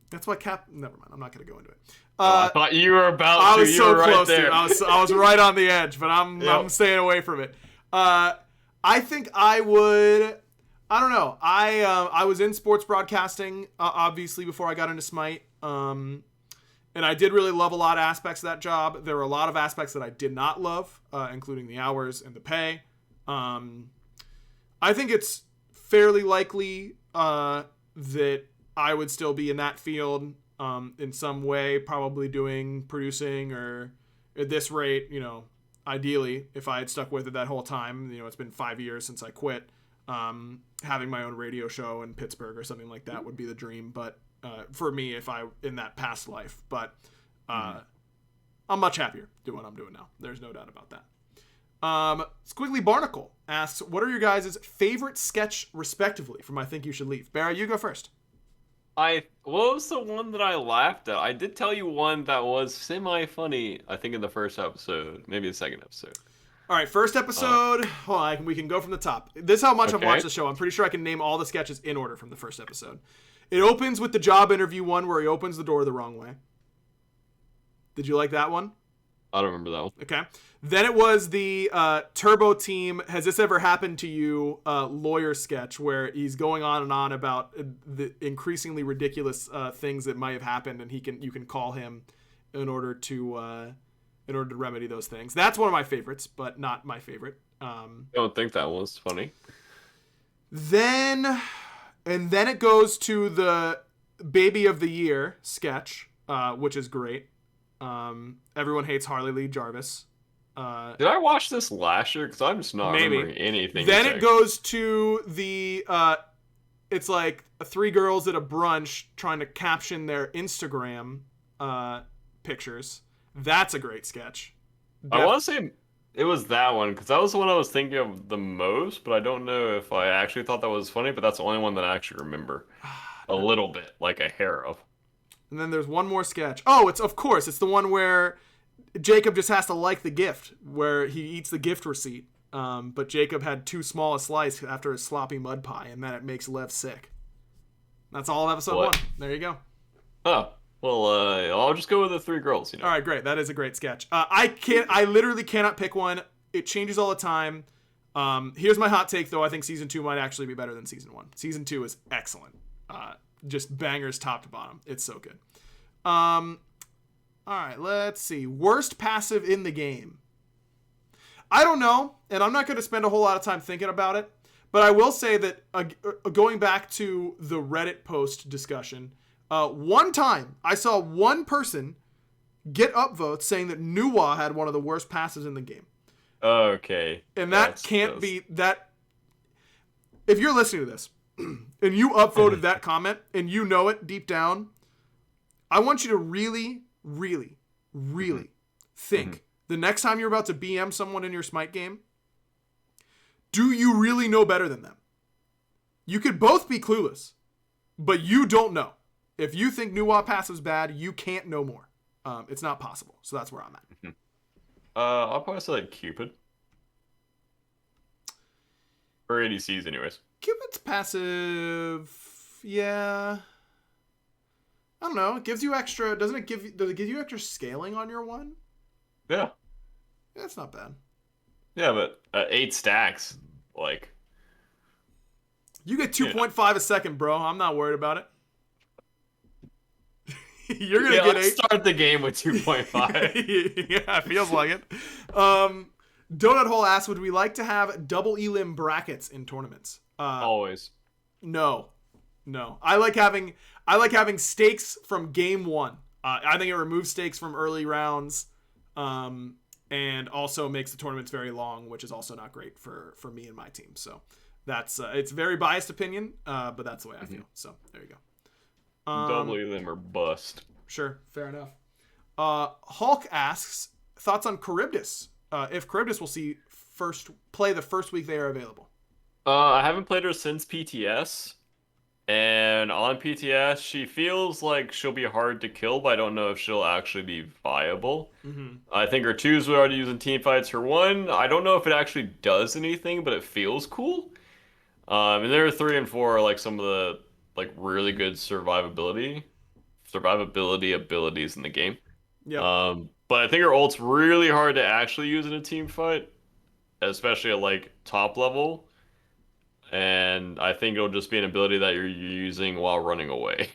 that's why never mind. I'm not going to go into it. I thought you were about to. I was so close to. I was right on the edge, but I'm staying away from it. I think I would... I don't know. I was in sports broadcasting, obviously, before I got into Smite. And I did really love a lot of aspects of that job. There were a lot of aspects that I did not love, including the hours and the pay. I think it's fairly likely that I would still be in that field in some way, probably doing producing or at this rate, ideally, if I had stuck with it that whole time. It's been 5 years since I quit. Having my own radio show in Pittsburgh or something like that would be the dream. But for me, if I in that past life, but I'm much happier doing what I'm doing now. There's no doubt about that. Squiggly Barnacle asks, what are your guys' favorite sketch respectively from I Think You Should Leave? BaRRa, you go first. What was the one that I laughed at? I did tell you one that was semi-funny, I think in the first episode, maybe the second episode. All right, first episode. Hold on, we can go from the top. This is how much I've watched the show. I'm pretty sure I can name all the sketches in order from the first episode. It opens with the job interview one where he opens the door the wrong way. Did you like that one? I don't remember that one. Okay. Then it was the Turbo Team, Has This Ever Happened to You lawyer sketch where he's going on and on about the increasingly ridiculous things that might have happened, and you can call him in order to remedy those things. That's one of my favorites, but not my favorite. I don't think that was funny. Then it goes to the Baby of the Year sketch, which is great. Everyone hates Harley Lee Jarvis. Did I watch this last year? Because I'm just not remembering anything. Then it goes to the it's like three girls at a brunch trying to caption their Instagram pictures. That's a great sketch. I want to say it was that one because that was the one I was thinking of the most, but I don't know if I actually thought that was funny, but that's the only one that I actually remember a little bit, like a hair of. And then there's one more sketch. Oh, it's the one where Jacob just has to like the gift, where he eats the gift receipt. But Jacob had too small a slice after his sloppy mud pie, and then it makes Lev sick. That's all of episode 1. There you go. Oh, well, I'll just go with the 3 girls. All right, great. That is a great sketch. I literally cannot pick one. It changes all the time. Here's my hot take, though. I think season 2 might actually be better than season 1. Season 2 is excellent. Just bangers top to bottom. It's so good. All right, let's see. Worst passive in the game. I don't know, and I'm not going to spend a whole lot of time thinking about it, but I will say that going back to the Reddit post discussion, one time I saw one person get upvotes saying that Nuwa had one of the worst passes in the game. Okay. And that can't be that. If you're listening to this and you upvoted that comment and you know it deep down, I want you to really, really, really think the next time you're about to BM someone in your Smite game, do you really know better than them? You could both be clueless, but you don't know. If you think Nuwa passive's bad, you can't know more. It's not possible. So that's where I'm at. I'll probably say like Cupid. Or ADCs anyways. Cupid's passive, yeah. I don't know. It gives you extra, does it give you extra scaling on your one? Yeah. That's not bad. Yeah, but 8 stacks, like. You get 2.5 a second, bro. I'm not worried about it. You're going to get 8. Start the game with 2.5. Yeah, it feels like it. Donut Hole asks, would we like to have double elim brackets in tournaments? Always. No. I like having stakes from game 1. I think it removes stakes from early rounds, and also makes the tournaments very long, which is also not great for me and my team. So that's it's a very biased opinion, but that's the way I feel. So there you go. Double elim or bust. Sure, fair enough. Hulk asks, thoughts on Charybdis? If Charybdis will play the first week they are available. I haven't played her since PTS. And on PTS, she feels like she'll be hard to kill, but I don't know if she'll actually be viable. I think her 2s we already use in team fights. Her 1, I don't know if it actually does anything, but it feels cool. And there are 3 and 4 are like some of the like really good survivability abilities in the game. Yeah. But I think her ult's really hard to actually use in a team fight, especially at like top level. And I think it'll just be an ability that you're using while running away.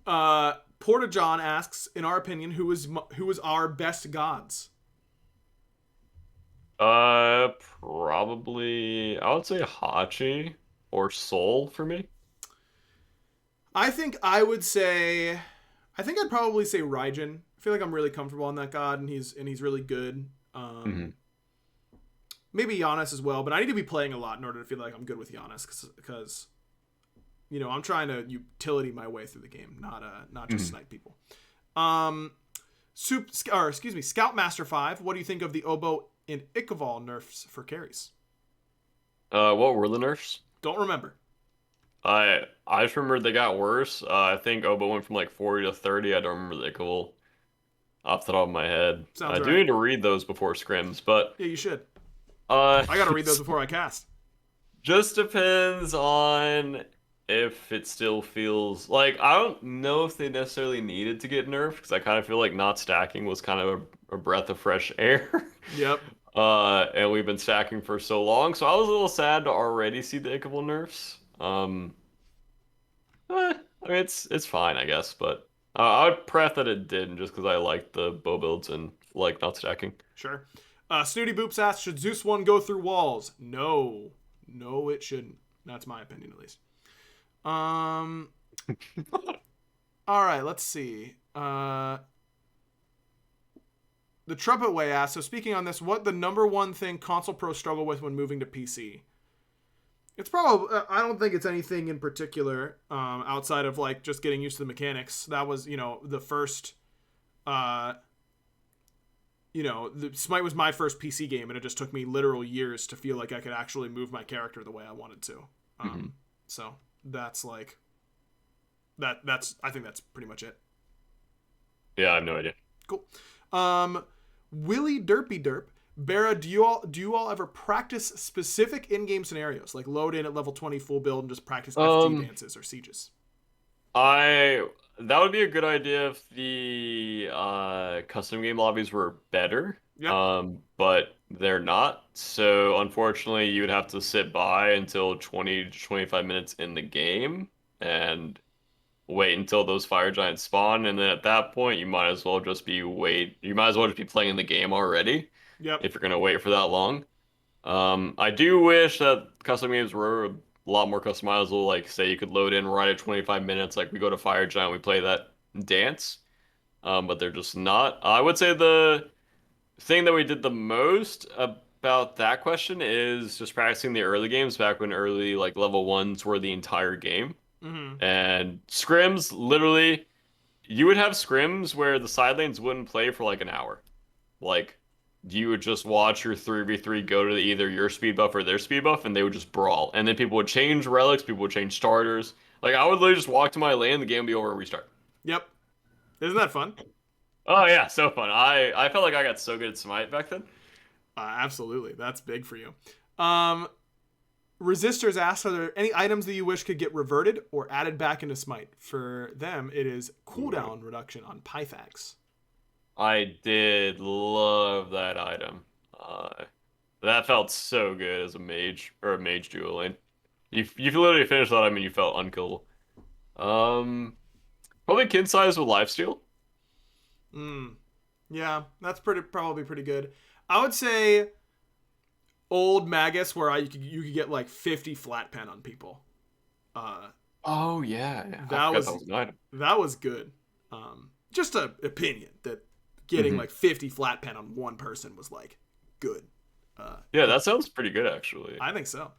Porta John asks, in our opinion, who is our best gods? Probably I would say Hachi or Sol for me. I think I'd probably say Raijin. I feel like I'm really comfortable on that god, and he's really good. Maybe Giannis as well, but I need to be playing a lot in order to feel like I'm good with Giannis, because I'm trying to utility my way through the game, not just snipe people. Scoutmaster 5, what do you think of the Obo and Ichabal nerfs for carries? What were the nerfs? Don't remember. I just remember they got worse. I think Obo went from like 40 to 30. I don't remember the Ichabal off the top of my head. Sounds I do right. need to read those before scrims, but Yeah, you should. I gotta read those before I cast. Just depends on if it still feels like, I don't know if they necessarily needed to get nerfed, because I kind of feel like not stacking was kind of a breath of fresh air. Yep. And we've been stacking for so long, so I was a little sad to already see the Ichabal nerfs. I mean, it's fine, I guess, but I would pref that it didn't, just because I like the bow builds and like not stacking. Sure. Snooty Boops asks, should Zeus 1 go through walls? No, it shouldn't. That's my opinion, at least. All right, let's see. The Trumpet Way asks, so speaking on this, what the number one thing console pros struggle with when moving to PC? It's probably, I don't think it's anything in particular, outside of like just getting used to the mechanics. That was, the first, the Smite was my first PC game, and it just took me literal years to feel like I could actually move my character the way I wanted to. So that's like, I think that's pretty much it. Yeah, I have no idea. Cool. Willy Derpy Derp. Barra, do you all ever practice specific in-game scenarios, like load in at level 20 full build and just practice FG dances or sieges? That would be a good idea if the custom game lobbies were better. Yep. But they're not. So unfortunately, you would have to sit by until 20 to 25 minutes in the game and wait until those fire giants spawn, and then at that point you might as well just be playing in the game already. Yep. If you're gonna wait for that long. I do wish that custom games were a lot more customizable, like say you could load in right at 25 minutes, like we go to fire giant, we play that dance. But they're just not. I would say the thing that we did the most about that question is just practicing the early games back when early like level ones were the entire game. Mm-hmm. And scrims, literally, you would have scrims where the side lanes wouldn't play for like an hour. Like, you would just watch your 3v3 go to either your speed buff or their speed buff, and they would just brawl. And then people would change relics, people would change starters. Like, I would literally just walk to my lane, the game would be over, and restart. Yep. Isn't that fun? Oh, yeah, so fun. I felt like I got so good at Smite back then. Absolutely. That's big for you. Resistors asks, are there any items that you wish could get reverted or added back into Smite? For them, it is cooldown reduction on Pythax. I did love that item. That felt so good as a mage or a mage duo lane. You literally finished that item and you felt unkillable. Probably kin size with lifesteal. Yeah, that's probably pretty good. I would say old Magus, where you could get like 50 flat pen on people. Oh yeah, that was good. Just an opinion that getting like 50 flat pen on one person was like good. Yeah, that sounds pretty good actually. I think so.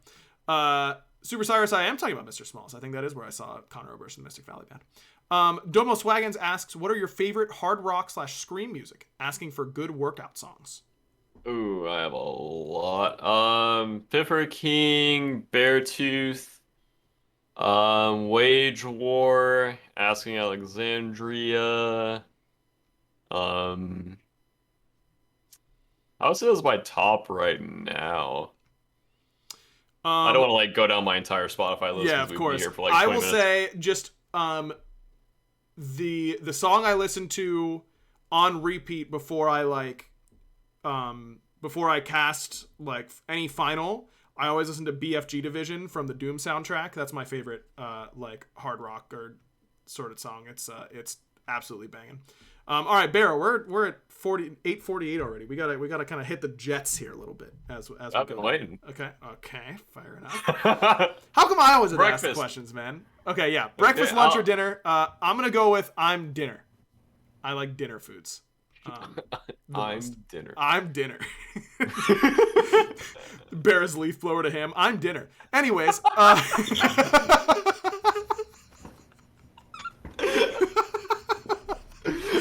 Super Cyrus, I am talking about Mr. Smalls. I think that is where I saw Connor Oberst in the Mystic Valley Band. Domo Swaggins asks, what are your favorite hard rock / scream music? Asking for good workout songs. Ooh, I have a lot. Piffer King, Beartooth, Wage War, Asking Alexandria. I would say that's my top right now. I don't want to like go down my entire Spotify list. Yeah, of course. Be here for, like, 20 minutes. Say just the song I listen to on repeat before I cast like any final. I always listen to BFG Division from the Doom soundtrack. That's my favorite like hard rock or sort of song. It's absolutely banging. All right, Barra, we're at 8:48 already. We gotta kind of hit the jets here a little bit as I've been waiting. Okay, fair enough. How come I always have to ask the questions, man? Okay, yeah, breakfast, lunch, or dinner. I'm gonna go with I'm dinner. I like dinner foods. Dinner. I'm dinner. Barra's leaf blower to ham. I'm dinner. Anyways.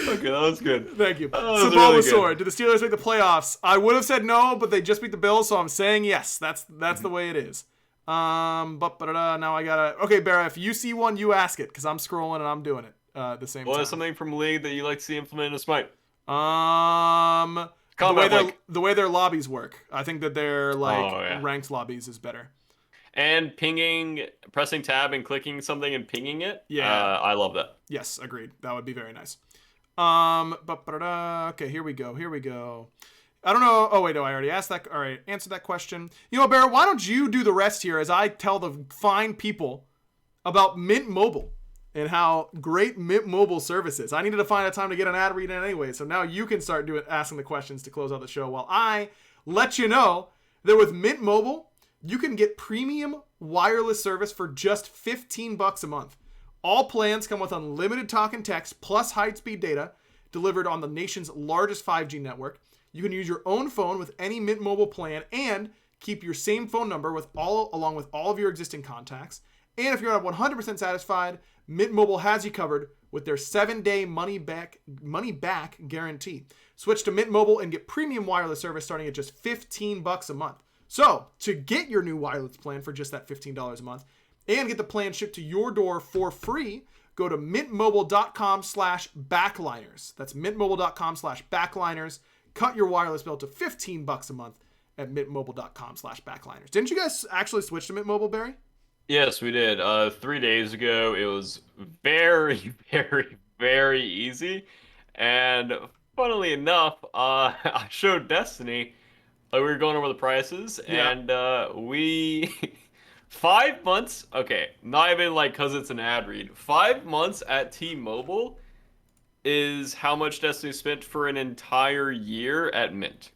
Okay, that was good. Thank you. Really did the Steelers make the playoffs? I would have said no, but they just beat the Bills, so I'm saying yes. That's the way it is. Now I gotta. Okay, Barra, if you see one, you ask it, because I'm scrolling and I'm doing it the same time. What is something from League that you like to see implemented in Smite? The way their lobbies work. I think that their ranked lobbies is better. And pressing tab and clicking something and pinging it. Yeah, I love that. Yes, agreed. That would be very nice. Okay, here we go. I don't know. Oh wait, no, I already asked that. All right, answer that question. You know, Barra, why don't you do the rest here as I tell the fine people about Mint Mobile and how great Mint Mobile service is. I needed to find a time to get an ad read in anyway, so now you can start asking the questions to close out the show while I let you know that with Mint Mobile, you can get premium wireless service for just $15 a month. All plans come with unlimited talk and text plus high-speed data delivered on the nation's largest 5G network. You can use your own phone with any Mint Mobile plan and keep your same phone number along with all of your existing contacts. And if you're not 100% satisfied, Mint Mobile has you covered with their 7-day money-back guarantee. Switch to Mint Mobile and get premium wireless service starting at just $15 a month. So, to get your new wireless plan for just that $15 a month and get the plan shipped to your door for free, go to mintmobile.com/backliners. That's mintmobile.com/backliners. Cut your wireless bill to $15 a month at mintmobile.com/backliners. Didn't you guys actually switch to Mint Mobile, Barry? Yes, we did. 3 days ago, it was very, very, very easy. And funnily enough, I showed Destiny. We were going over the prices, Yeah. and we 5 months. Okay, not even like because it's an ad read. 5 months at T-Mobile is how much Destiny spent for an entire year at Mint.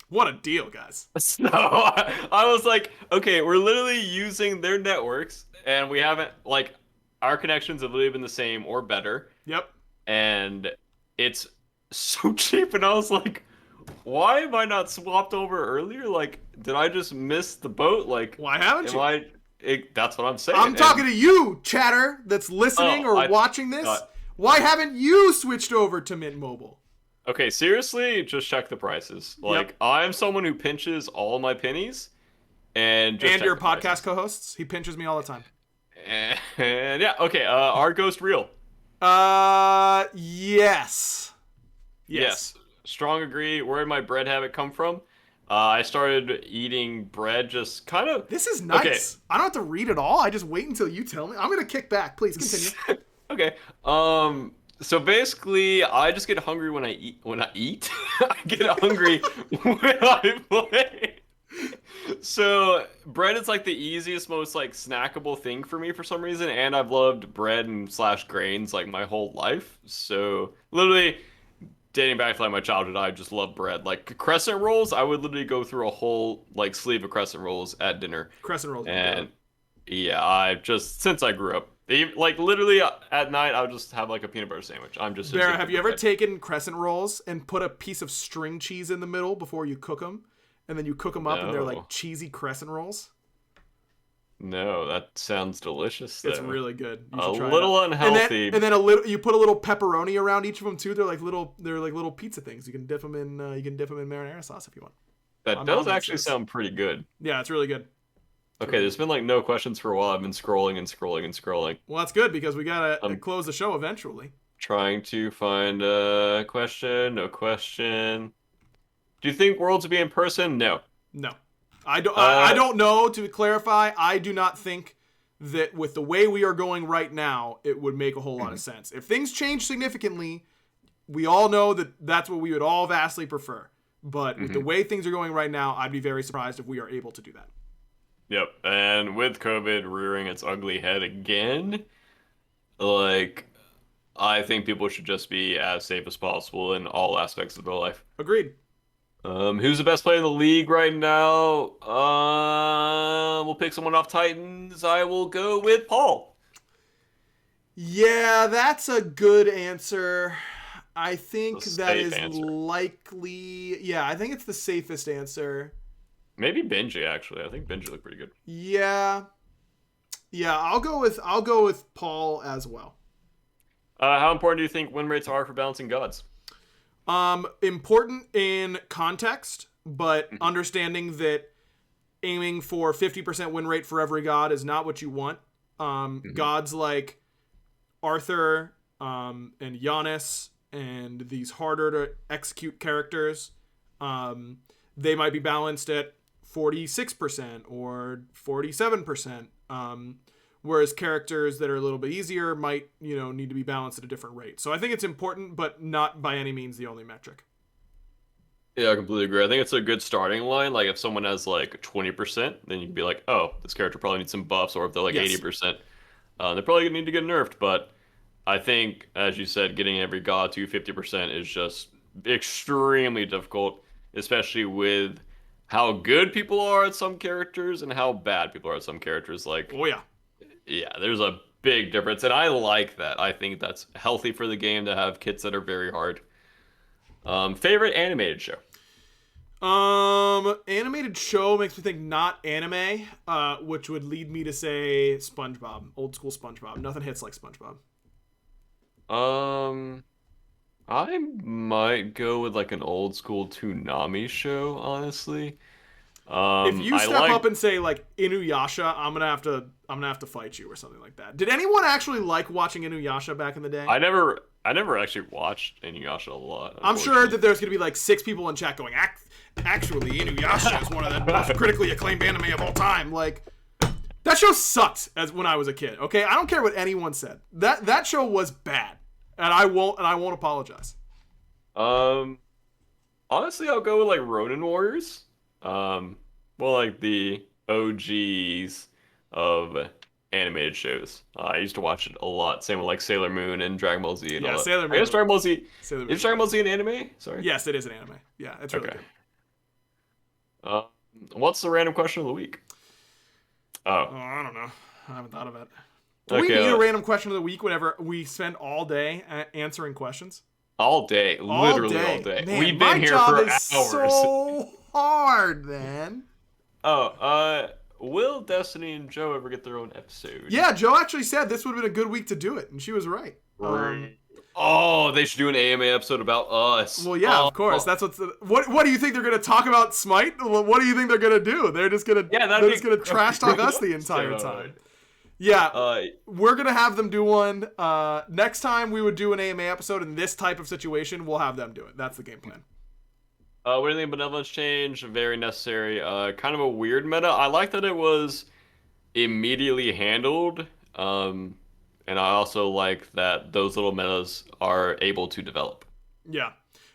What a deal, guys. So I was like, okay, we're literally using their networks, and we haven't, like, our connections have literally been the same or better. Yep. And it's so cheap. And I was like, why am I not swapped over earlier? Like, did I just miss the boat? Like, why haven't you? That's what I'm saying. I'm talking to you, chatter, that's listening or watching this. Why haven't you switched over to Mint Mobile? Okay, seriously, just check the prices. Like, I'm someone who pinches all my pennies, and your podcast co-hosts. He pinches me all the time. And yeah, okay. Are ghosts real? Yes. Strong agree. Where did my bread habit come from? I started eating bread just kind of. This is nice. Okay. I don't have to read it all. I just wait until you tell me. I'm gonna kick back. Please continue. Okay. So basically, I just get hungry when I eat. I get hungry when I play. So bread is like the easiest, most like snackable thing for me for some reason, and I've loved bread and / grains like my whole life. So literally, dating back to like my childhood, I just love bread. Like crescent rolls, I would literally go through a whole like sleeve of crescent rolls at dinner. Crescent rolls, and yeah, I just since I grew up. Like literally at night, I would just have like a peanut butter sandwich. I'm just. Barra, have you ever taken crescent rolls and put a piece of string cheese in the middle before you cook them, and then you cook them up and they're like cheesy crescent rolls? No, that sounds delicious. Though. It's really good. You should try little it unhealthy. And then a little. You put a little pepperoni around each of them too. They're like little pizza things. You can dip them in. You can dip them in marinara sauce if you want. That does actually sound pretty good. Yeah, it's really good. Okay, there's been like no questions for a while. I've been scrolling and scrolling and scrolling. Well, that's good because we gotta close the show eventually. Trying to find a question. No question. Do you think Worlds will be in person? No. No, I don't. I don't know. To clarify, I do not think that with the way we are going right now, it would make a whole lot of sense. If things change significantly, we all know that that's what we would all vastly prefer. But with the way things are going right now, I'd be very surprised if we are able to do that. Yep, and with COVID rearing its ugly head again, like, I think people should just be as safe as possible in all aspects of their life. Agreed. Who's the best player in the league right now? We'll pick someone off Titans. I will go with Paul. Yeah, that's a good answer. I think that is likely. Yeah, I think it's the safest answer. Maybe Benji, actually. I think Benji looked pretty good. Yeah, I'll go with Paul as well. How important do you think win rates are for balancing gods? Important in context, but understanding that aiming for 50% win rate for every god is not what you want. Gods like Arthur and Giannis and these harder to execute characters, they might be balanced at 46% or 47%, whereas characters that are a little bit easier might, need to be balanced at a different rate. So I think it's important, but not by any means the only metric. Yeah, I completely agree. I think it's a good starting line. Like if someone has like 20%, then you can be like, oh, this character probably needs some buffs, or if they're like 80%, they're probably gonna need to get nerfed. But I think, as you said, getting every god to 50% is just extremely difficult, especially with how good people are at some characters and how bad people are at some characters. Like, oh yeah, there's a big difference, and I like that. I think that's healthy for the game to have kits that are very hard. Favorite animated show? Animated show makes me think not anime, which would lead me to say SpongeBob, old school SpongeBob. Nothing hits like SpongeBob. I might go with like an old school Toonami show, honestly. If you step up and say like Inuyasha, I'm gonna have to fight you or something like that. Did anyone actually like watching Inuyasha back in the day? I never actually watched Inuyasha a lot. I'm sure that there's gonna be like 6 people in chat going, actually, Inuyasha is one of the most critically acclaimed anime of all time. Like, that show sucked as when I was a kid. Okay, I don't care what anyone said. That show was bad, and I won't apologize. Honestly, I'll go with like Ronin Warriors. Well, like the OGs of animated shows. I used to watch it a lot. Same with like Sailor Moon and Dragon Ball Z. And all that. Sailor Moon. I guess Dragon Ball Z. Is Dragon Ball Z an anime? Sorry. Yes, it is an anime. Yeah, it's really good. What's the random question of the week? I don't know. I haven't thought of it. Do we need a random question of the week whenever we spend all day answering questions? All day, literally all day. Man, we've been here for hours. So hard, man. Will Destiny and Joe ever get their own episode? Yeah, Joe actually said this would have been a good week to do it, and she was right. They should do an AMA episode about us. Well, yeah, of course. That's what do you think they're gonna talk about Smite? What do you think they're gonna do? They're just gonna trash talk us the entire time. Yeah, we're gonna have them do one. Next time we would do an AMA episode in this type of situation, we'll have them do it. That's the game plan. What do you think of Benevolence Change? Very necessary. Kind of a weird meta. I like that it was immediately handled. And I also like that those little metas are able to develop. Yeah.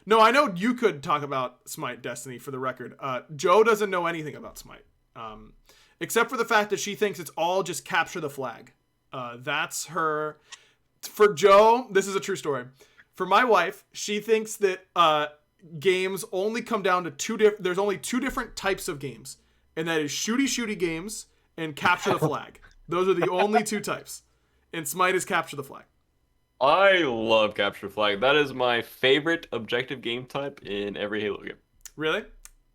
No, I know you could talk about Smite, Destiny, for the record. Joe doesn't know anything about Smite. Except for the fact that she thinks it's all just capture the flag. That's her... For Joe, this is a true story. For my wife, she thinks that games only come down to there's only 2 different types of games. And that is shooty games and capture the flag. Those are the only 2 types. And Smite is capture the flag. I love capture the flag. That is my favorite objective game type in every Halo game. Really?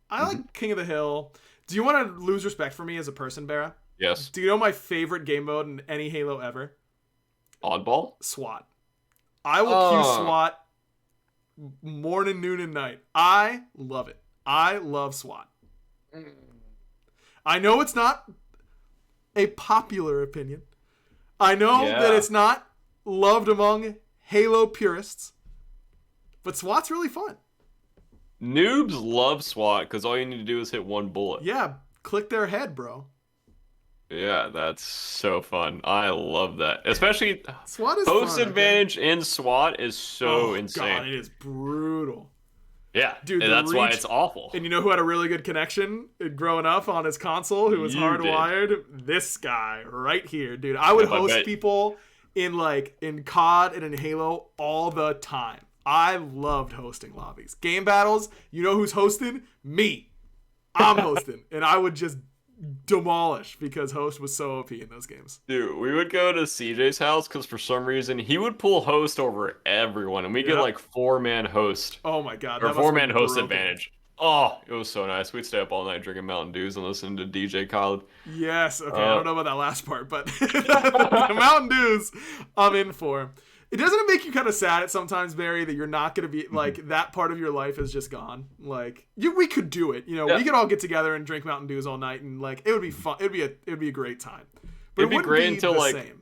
I like King of the Hill. Do you want to lose respect for me as a person, Barra? Yes. Do you know my favorite game mode in any Halo ever? Oddball? SWAT. I will queue SWAT morning, noon, and night. I love it. I love SWAT. I know it's not a popular opinion. I know that it's not loved among Halo purists, but SWAT's really fun. Noobs love SWAT because all you need to do is hit one bullet. Yeah, click their head, bro. Yeah, that's so fun. I love that. Especially SWAT is host fun, advantage in SWAT is so insane. God, it is brutal. Yeah, dude, and that's why it's awful. And you know who had a really good connection growing up on his console, who was hardwired? This guy right here, dude. I would host people in COD and in Halo all the time. I loved hosting lobbies. Game battles, you know who's hosting? Me. I'm hosting. And I would just demolish because host was so OP in those games. Dude, we would go to CJ's house because for some reason he would pull host over everyone, and we get like 4-man host. Oh my god, or 4-man host advantage. Oh, it was so nice. We'd stay up all night drinking Mountain Dews and listening to DJ Khaled. Yes, okay, I don't know about that last part, but the Mountain Dews I'm in for. It doesn't make you kind of sad at sometimes, Barry, that you're not going to be like that part of your life is just gone. Like we could do it, we could all get together and drink Mountain Dews all night, and like it would be fun. It'd be a great time. But it'd be great until like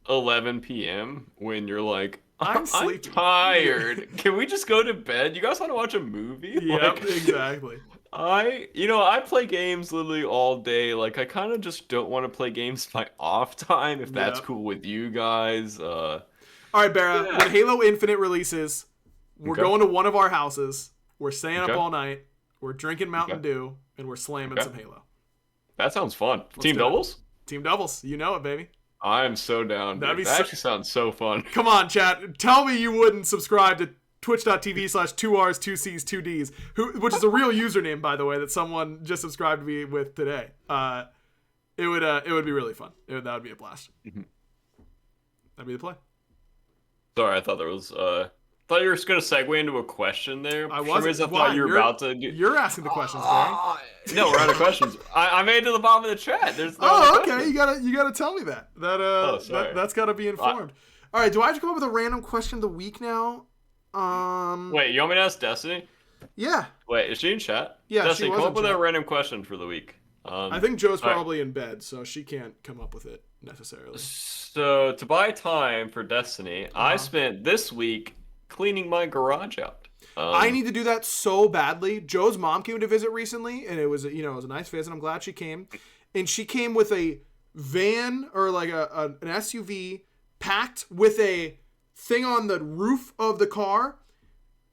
11 p.m. when you're like, I'm tired. Yeah. Can we just go to bed? You guys want to watch a movie? Yep, exactly. I play games literally all day. Like I kind of just don't want to play games my off time if that's cool with you guys. All right, Barra, when Halo Infinite releases, we're going to one of our houses. We're staying up all night. We're drinking Mountain Dew, and we're slamming some Halo. That sounds fun. Team doubles? Team doubles. You know it, baby. I'm so down. That actually sounds so fun. Come on, chat. Tell me you wouldn't subscribe to twitch.tv/2Rs2Cs2Ds, which is a real username, by the way, that someone just subscribed to me with today. It would be really fun. That would be a blast. Mm-hmm. That'd be the play. Sorry, I thought there was. Thought you were going to segue into a question there. I wasn't. I thought you were about to. You're asking the questions, Barry. No, we're out of questions. I made it to the bottom of the chat. There's no okay. Questions. You gotta tell me that. That's got to be informed. All right. Do I have to come up with a random question of the week now? Wait, you want me to ask Destiny? Yeah. Wait, is she in chat? Yeah, Destiny, she was come in up with chat. a random question for the week. I think Joe's probably in bed, so she can't come up with it necessarily. So, to buy time for Destiny, I spent this week cleaning my garage out. I need to do that so badly. Joe's mom came to visit recently, and it was it was a nice visit. I'm glad she came. And she came with a van or like an SUV packed with a thing on the roof of the car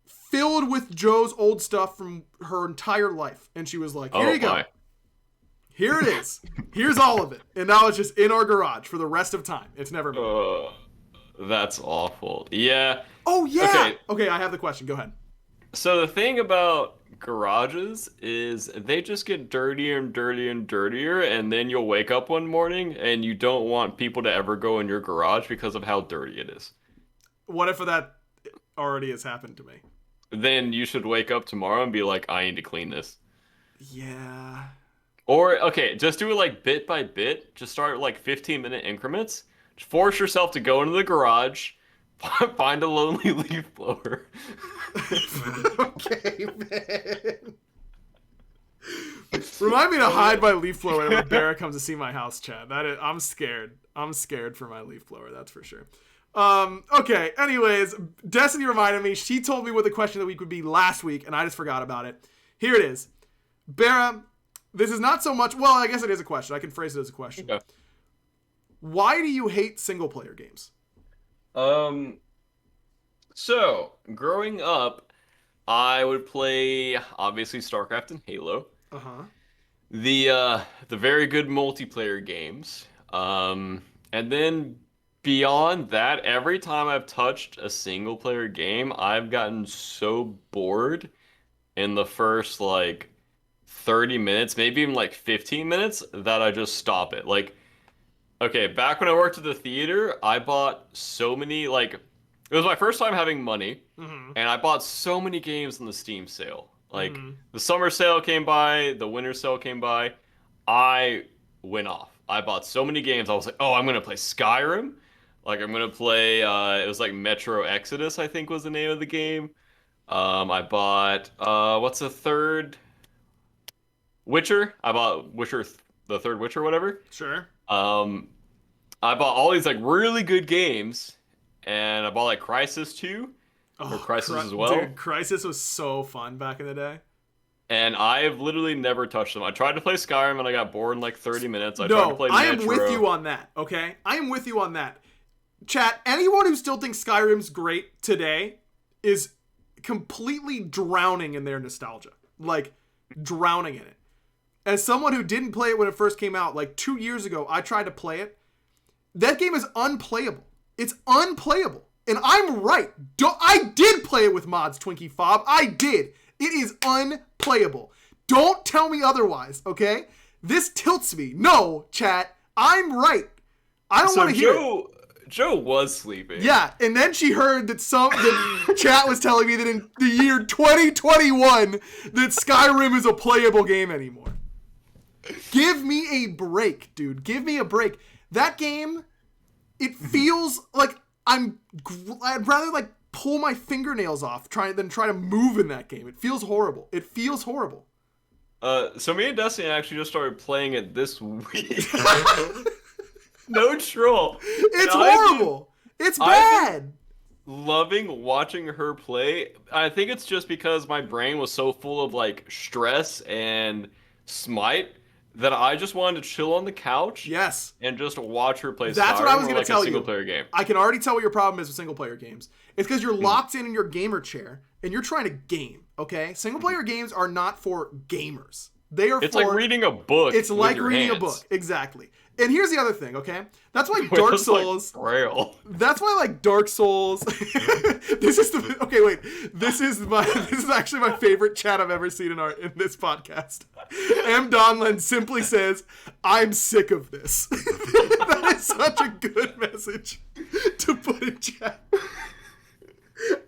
filled with Joe's old stuff from her entire life. And she was like, here you go. Here it is. Here's all of it. And now it's just in our garage for the rest of time. It's never moved. That's awful. Yeah. Oh, yeah. Okay, I have the question. Go ahead. So the thing about garages is they just get dirtier and dirtier and dirtier, and then you'll wake up one morning and you don't want people to ever go in your garage because of how dirty it is. What if that already has happened to me? Then you should wake up tomorrow and be like, I need to clean this. Yeah. Or, okay, just do it like bit by bit. Just start like 15-minute increments. Just force yourself to go into the garage, find a lonely leaf blower. Okay, man. Remind me to hide my leaf blower when Barra comes to see my house, Chad. I'm scared. I'm scared for my leaf blower, that's for sure. Okay, anyways, Destiny reminded me. She told me what the question of the week would be last week, and I just forgot about it. Here it is. Barra, this is not so much... Well, I guess it is a question. I can phrase it as a question. Okay. Why do you hate single-player games? So, growing up, I would play, obviously, StarCraft and Halo. Uh-huh. The very good multiplayer games. And then beyond that, every time I've touched a single-player game, I've gotten so bored in the first, 30 minutes, maybe even, 15 minutes, that I just stop it. Okay, back when I worked at the theater, I bought so many, it was my first time having money, and I bought so many games on the Steam sale. The summer sale came by, the winter sale came by, I went off. I bought so many games, I was like, oh, I'm going to play Skyrim. I'm going to play, it was Metro Exodus, I think was the name of the game. I bought, what's the third? Witcher. I bought Witcher, the third Witcher, whatever. Sure. I bought all these really good games, and I bought Crysis 2, or Crysis as well. Dude, Crysis was so fun back in the day. And I have literally never touched them. I tried to play Skyrim and I got bored in 30 minutes. I tried to play Metro. I am with you on that, okay? I am with you on that. Chat, anyone who still thinks Skyrim's great today is completely drowning in their nostalgia. Drowning in it. As someone who didn't play it when it first came out, 2 years ago, I tried to play it. That game is unplayable. It's unplayable. And I'm right. I did play it with mods, Twinkie Fob. I did. It is unplayable. Don't tell me otherwise, okay? This tilts me. No, chat. I'm right. I don't want to hear it. Joe was sleeping. Yeah, and then she heard that the chat was telling me that in the year 2021 that Skyrim is a playable game anymore. Give me a break, dude. Give me a break. That game, it feels like I'd rather pull my fingernails off than try to move in that game. It feels horrible. It feels horrible. So me and Destiny actually just started playing it this week. No troll. It's horrible. It's bad. Loving watching her play. I think it's just because my brain was so full of stress and Smite that I just wanted to chill on the couch. Yes. And just watch her play. That's what I was going to tell you. Single player game. I can already tell what your problem is with single player games. It's because you're locked in your gamer chair and you're trying to game. Okay, single player games are not for gamers. They are. It's like reading a book. It's like reading a book. Exactly. And here's the other thing, okay? That's why Dark Souls... Braille. That's why, Dark Souls... This is the... Okay, wait. This is actually my favorite chat I've ever seen in this podcast. M. Donlan simply says, I'm sick of this. That is such a good message to put in chat.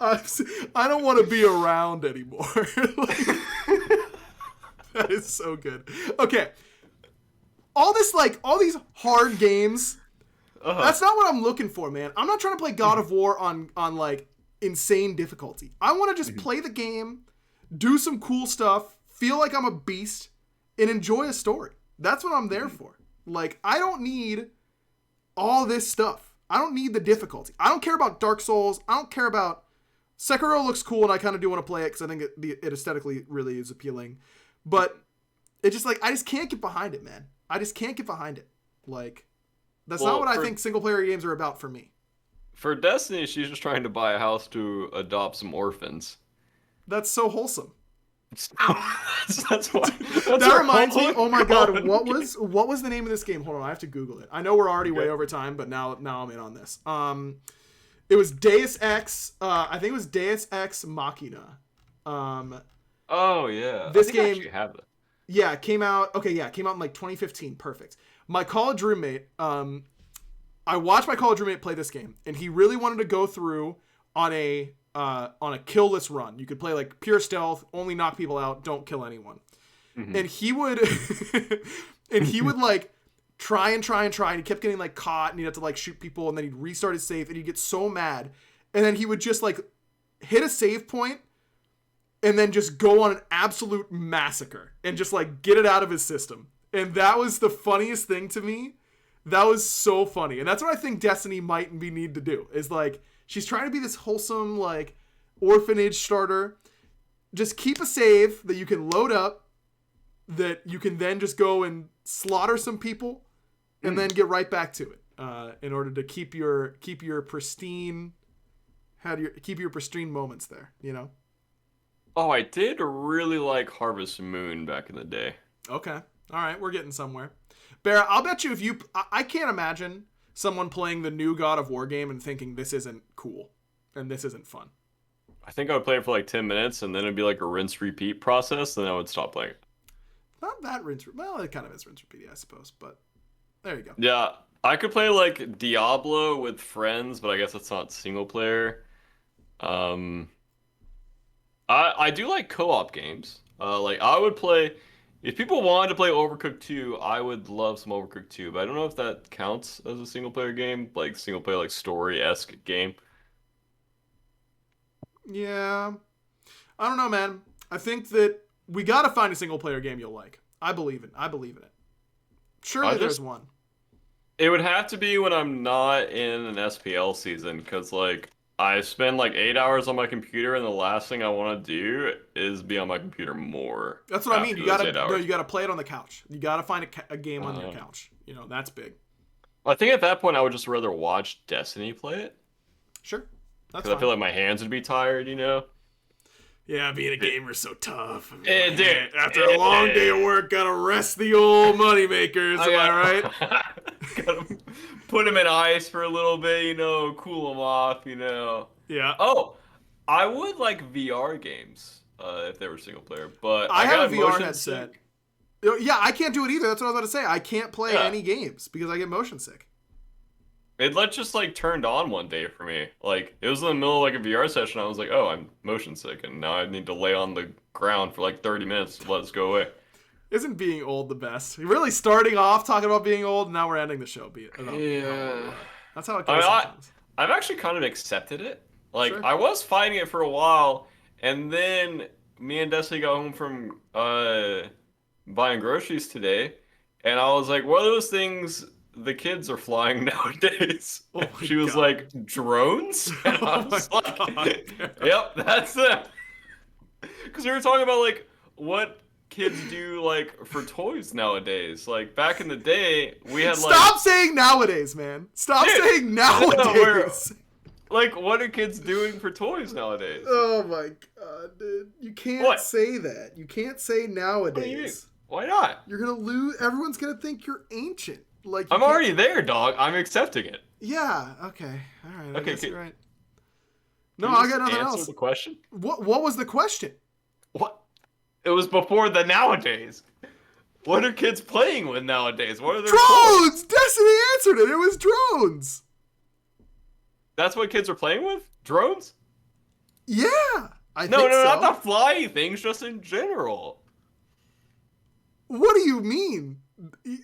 I don't want to be around anymore. That is so good. Okay. All these hard games, that's not what I'm looking for, man. I'm not trying to play God of War on insane difficulty. I want to just play the game, do some cool stuff, feel like I'm a beast, and enjoy a story. That's what I'm there for. Like, I don't need all this stuff. I don't need the difficulty. I don't care about Dark Souls. I don't care about... Sekiro looks cool, and I kind of do want to play it because I think it aesthetically really is appealing. But it's just like, I just can't get behind it, man. I just can't get behind it. Like, that's not what I think single-player games are about for me. For Destiny, she's just trying to buy a house to adopt some orphans. That's so wholesome. that's why. That reminds me. Oh my god, what was the name of this game? Hold on, I have to Google it. I know we're already way over time, but now I'm in on this. It was Deus Ex. I think it was Deus Ex Machina. Oh yeah. This I think game. I actually have it. Yeah, it came out. Okay, yeah, it came out in like 2015. Perfect. My college roommate. I watched my college roommate play this game, and he really wanted to go through on a kill-less run. You could play like pure stealth, only knock people out, don't kill anyone. Mm-hmm. And he would like try, and he kept getting like caught, and he'd have to like shoot people, and then he'd restart his save, and he'd get so mad, and then he would just like hit a save point, and then just go on an absolute massacre, and just like get it out of his system. And that was the funniest thing to me. That was so funny. And that's what I think Destiny might need to do, is like, she's trying to be this wholesome, like, orphanage starter. Just keep a save that you can load up, that you can then just go and slaughter some people, and then get right back to it, in order to keep your pristine, keep your pristine moments there, you know? Oh, I did really like Harvest Moon back in the day. Okay. All right, we're getting somewhere. Barra, I'll bet you I can't imagine someone playing the new God of War game and thinking this isn't cool and this isn't fun. I think I would play it for like 10 minutes, and then it'd be like a rinse-repeat process, and then I would stop playing it. Not that well, it kind of is rinse-repeat, I suppose, but there you go. Yeah, I could play like Diablo with friends, but I guess that's not single player. I do like co-op games. Like I would play... If people wanted to play Overcooked 2, I would love some Overcooked 2, but I don't know if that counts as a single-player game, like single-player, like story-esque game. Yeah. I don't know, man. I think that we gotta find a single-player game you'll like. I believe it. Surely there's one. It would have to be when I'm not in an SPL season, because, like, I spend like 8 hours on my computer, and the last thing I want to do is be on my computer more. That's what I mean. You gotta play it on the couch. You gotta find a game on your couch. You know, that's big. I think at that point I would just rather watch Destiny play it. Sure, that's because I feel like my hands would be tired. You know. Yeah, being a gamer is so tough. Dude, after a long day of work, gotta rest the old moneymakers. Am I right? Gotta put them in ice for a little bit, you know, cool them off, you know. Yeah. Oh, I would like VR games if they were single player, but I have a VR headset. Yeah, I can't do it either. That's what I was about to say. I can't play any games because I get motion sick. It just like turned on one day for me. Like it was in the middle of like a VR session. I was like, oh, I'm motion sick, and now I need to lay on the ground for like 30 minutes to let this go away. Isn't being old the best? You're really starting off talking about being old, and now we're ending the show. Yeah. That's how it goes sometimes. I've actually kind of accepted it. Like, sure. I was fighting it for a while, and then me and Destiny got home from buying groceries today, and I was like, what are those things the kids are flying nowadays? Oh she was like, drones? And I was yep, that's them. Because we were talking about, like, what kids do like for toys nowadays. Like back in the day, we had like... Stop saying nowadays, man. Stop saying nowadays. Like, what are kids doing for toys nowadays? Oh my god, dude. You can't say that. You can't say nowadays. What do you mean? Why not? You're gonna lose. Everyone's gonna think you're ancient. Like I'm already there, dog. I'm accepting it. Yeah. Okay. All right. I guess you're right. No, Can I got nothing else. Answer the question. What was the question? What? It was before the nowadays. What are kids playing with nowadays? What are their drones? Destiny answered it. It was drones. That's what kids are playing with? Drones? Yeah. I think no, so. not the flying things, just in general. What do you mean?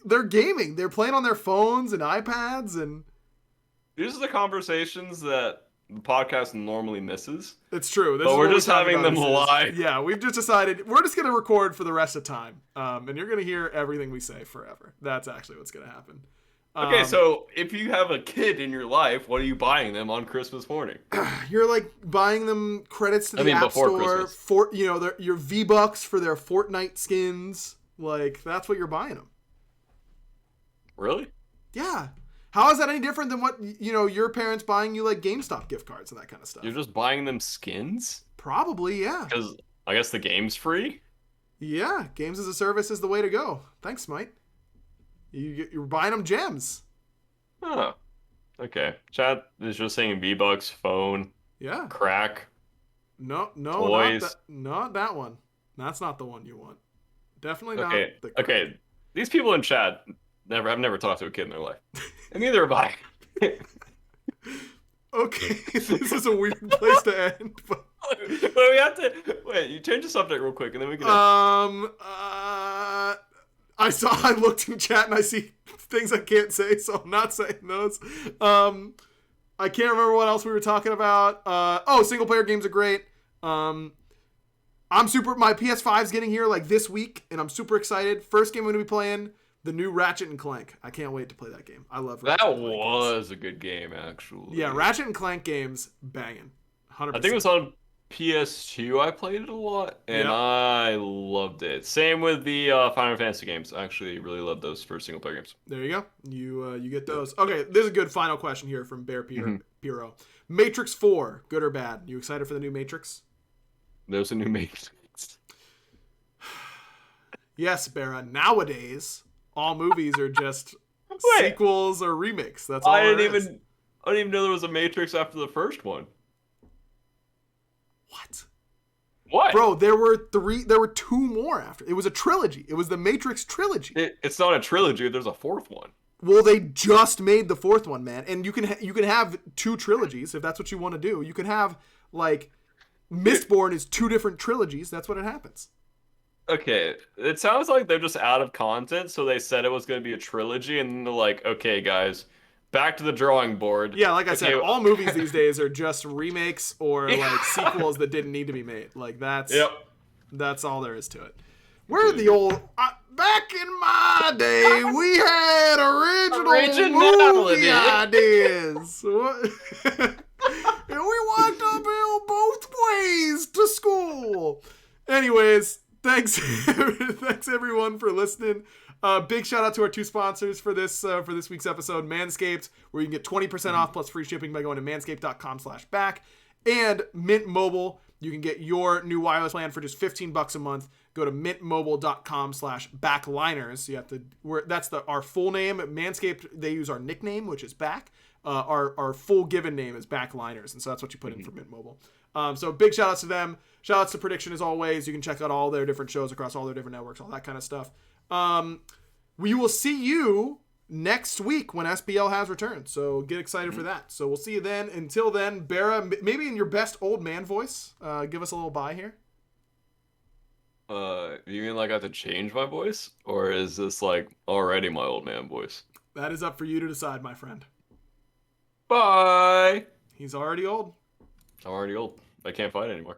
They're gaming. They're playing on their phones and iPads and... These are the conversations that the podcast normally misses. It's true. But we're just having them live. Yeah, we've just decided we're just going to record for the rest of time. And you're going to hear everything we say forever. That's actually what's going to happen. Okay, so if you have a kid in your life, what are you buying them on Christmas morning? You're like buying them credits to the App Store for, you know, your V-Bucks for their Fortnite skins. Like, that's what you're buying them. Really? Yeah. How is that any different than what, you know, your parents buying you like GameStop gift cards and that kind of stuff? You're just buying them skins? Probably, yeah. Because I guess the game's free? Yeah, games as a service is the way to go. Thanks, Smite. You're buying them gems. Oh, okay. Chat is just saying V-Bucks, phone, crack. No, toys. Not that one. That's not the one you want. Definitely not. Okay. These people in chat I've never talked to a kid in their life, and neither have I. Okay, this is a weird place to end. But we have to wait. You change the subject real quick, and then we can. I looked in chat and I see things I can't say, so I'm not saying those. I can't remember what else we were talking about. Single player games are great. My PS5's getting here like this week, and I'm super excited. First game I'm going to be playing, the new Ratchet and Clank. I can't wait to play that game. I love Ratchet that. And Clank was a good game, actually. Yeah, Ratchet and Clank games banging. 100%. I think it was on PS2. I played it a lot, and I loved it. Same with the Final Fantasy games. I actually really loved those for single player games. There you go. You get those. Okay, this is a good final question here from Bear Piro. Matrix 4, good or bad? You excited for the new Matrix? There's a new Matrix. Yes, Barra. Nowadays, all movies are just sequels or remakes. That's all. I didn't even know there was a Matrix after the first one. What? Bro, there were 2 more after. It was a trilogy. It was the Matrix trilogy. It's not a trilogy. There's a 4th one. Well, they just made the 4th one, man. And you can have 2 trilogies if that's what you want to do. You can have like Mistborn is 2 different trilogies. That's what it happens. Okay, it sounds like they're just out of content, so they said it was going to be a trilogy, and then they're like, okay, guys, back to the drawing board. Yeah, like I said, all movies these days are just remakes or like sequels that didn't need to be made. Like that's all there is to it. We're the old back in my day, we had original movie ideas. And we walked uphill both ways to school. Anyways, thanks everyone for listening. Big shout out to our 2 sponsors for this week's episode, Manscaped, where you can get 20% off plus free shipping by going to manscaped.com/back, and Mint Mobile. You can get your new wireless plan for just $15 a month. Go to mintmobile.com/backliners. You have to. That's our full name. Manscaped, they use our nickname, which is back. Our full given name is Backliners, and so that's what you put in for Mint Mobile. So big shout outs to them. Shout outs to Prediction as always. You can check out all their different shows across all their different networks, all that kind of stuff. We will see you next week when SBL has returned. So get excited for that. So we'll see you then. Until then, Barra, maybe in your best old man voice, give us a little bye here. You mean like I have to change my voice? Or is this like already my old man voice? That is up for you to decide, my friend. Bye! He's already old. I'm already old. I can't fight anymore.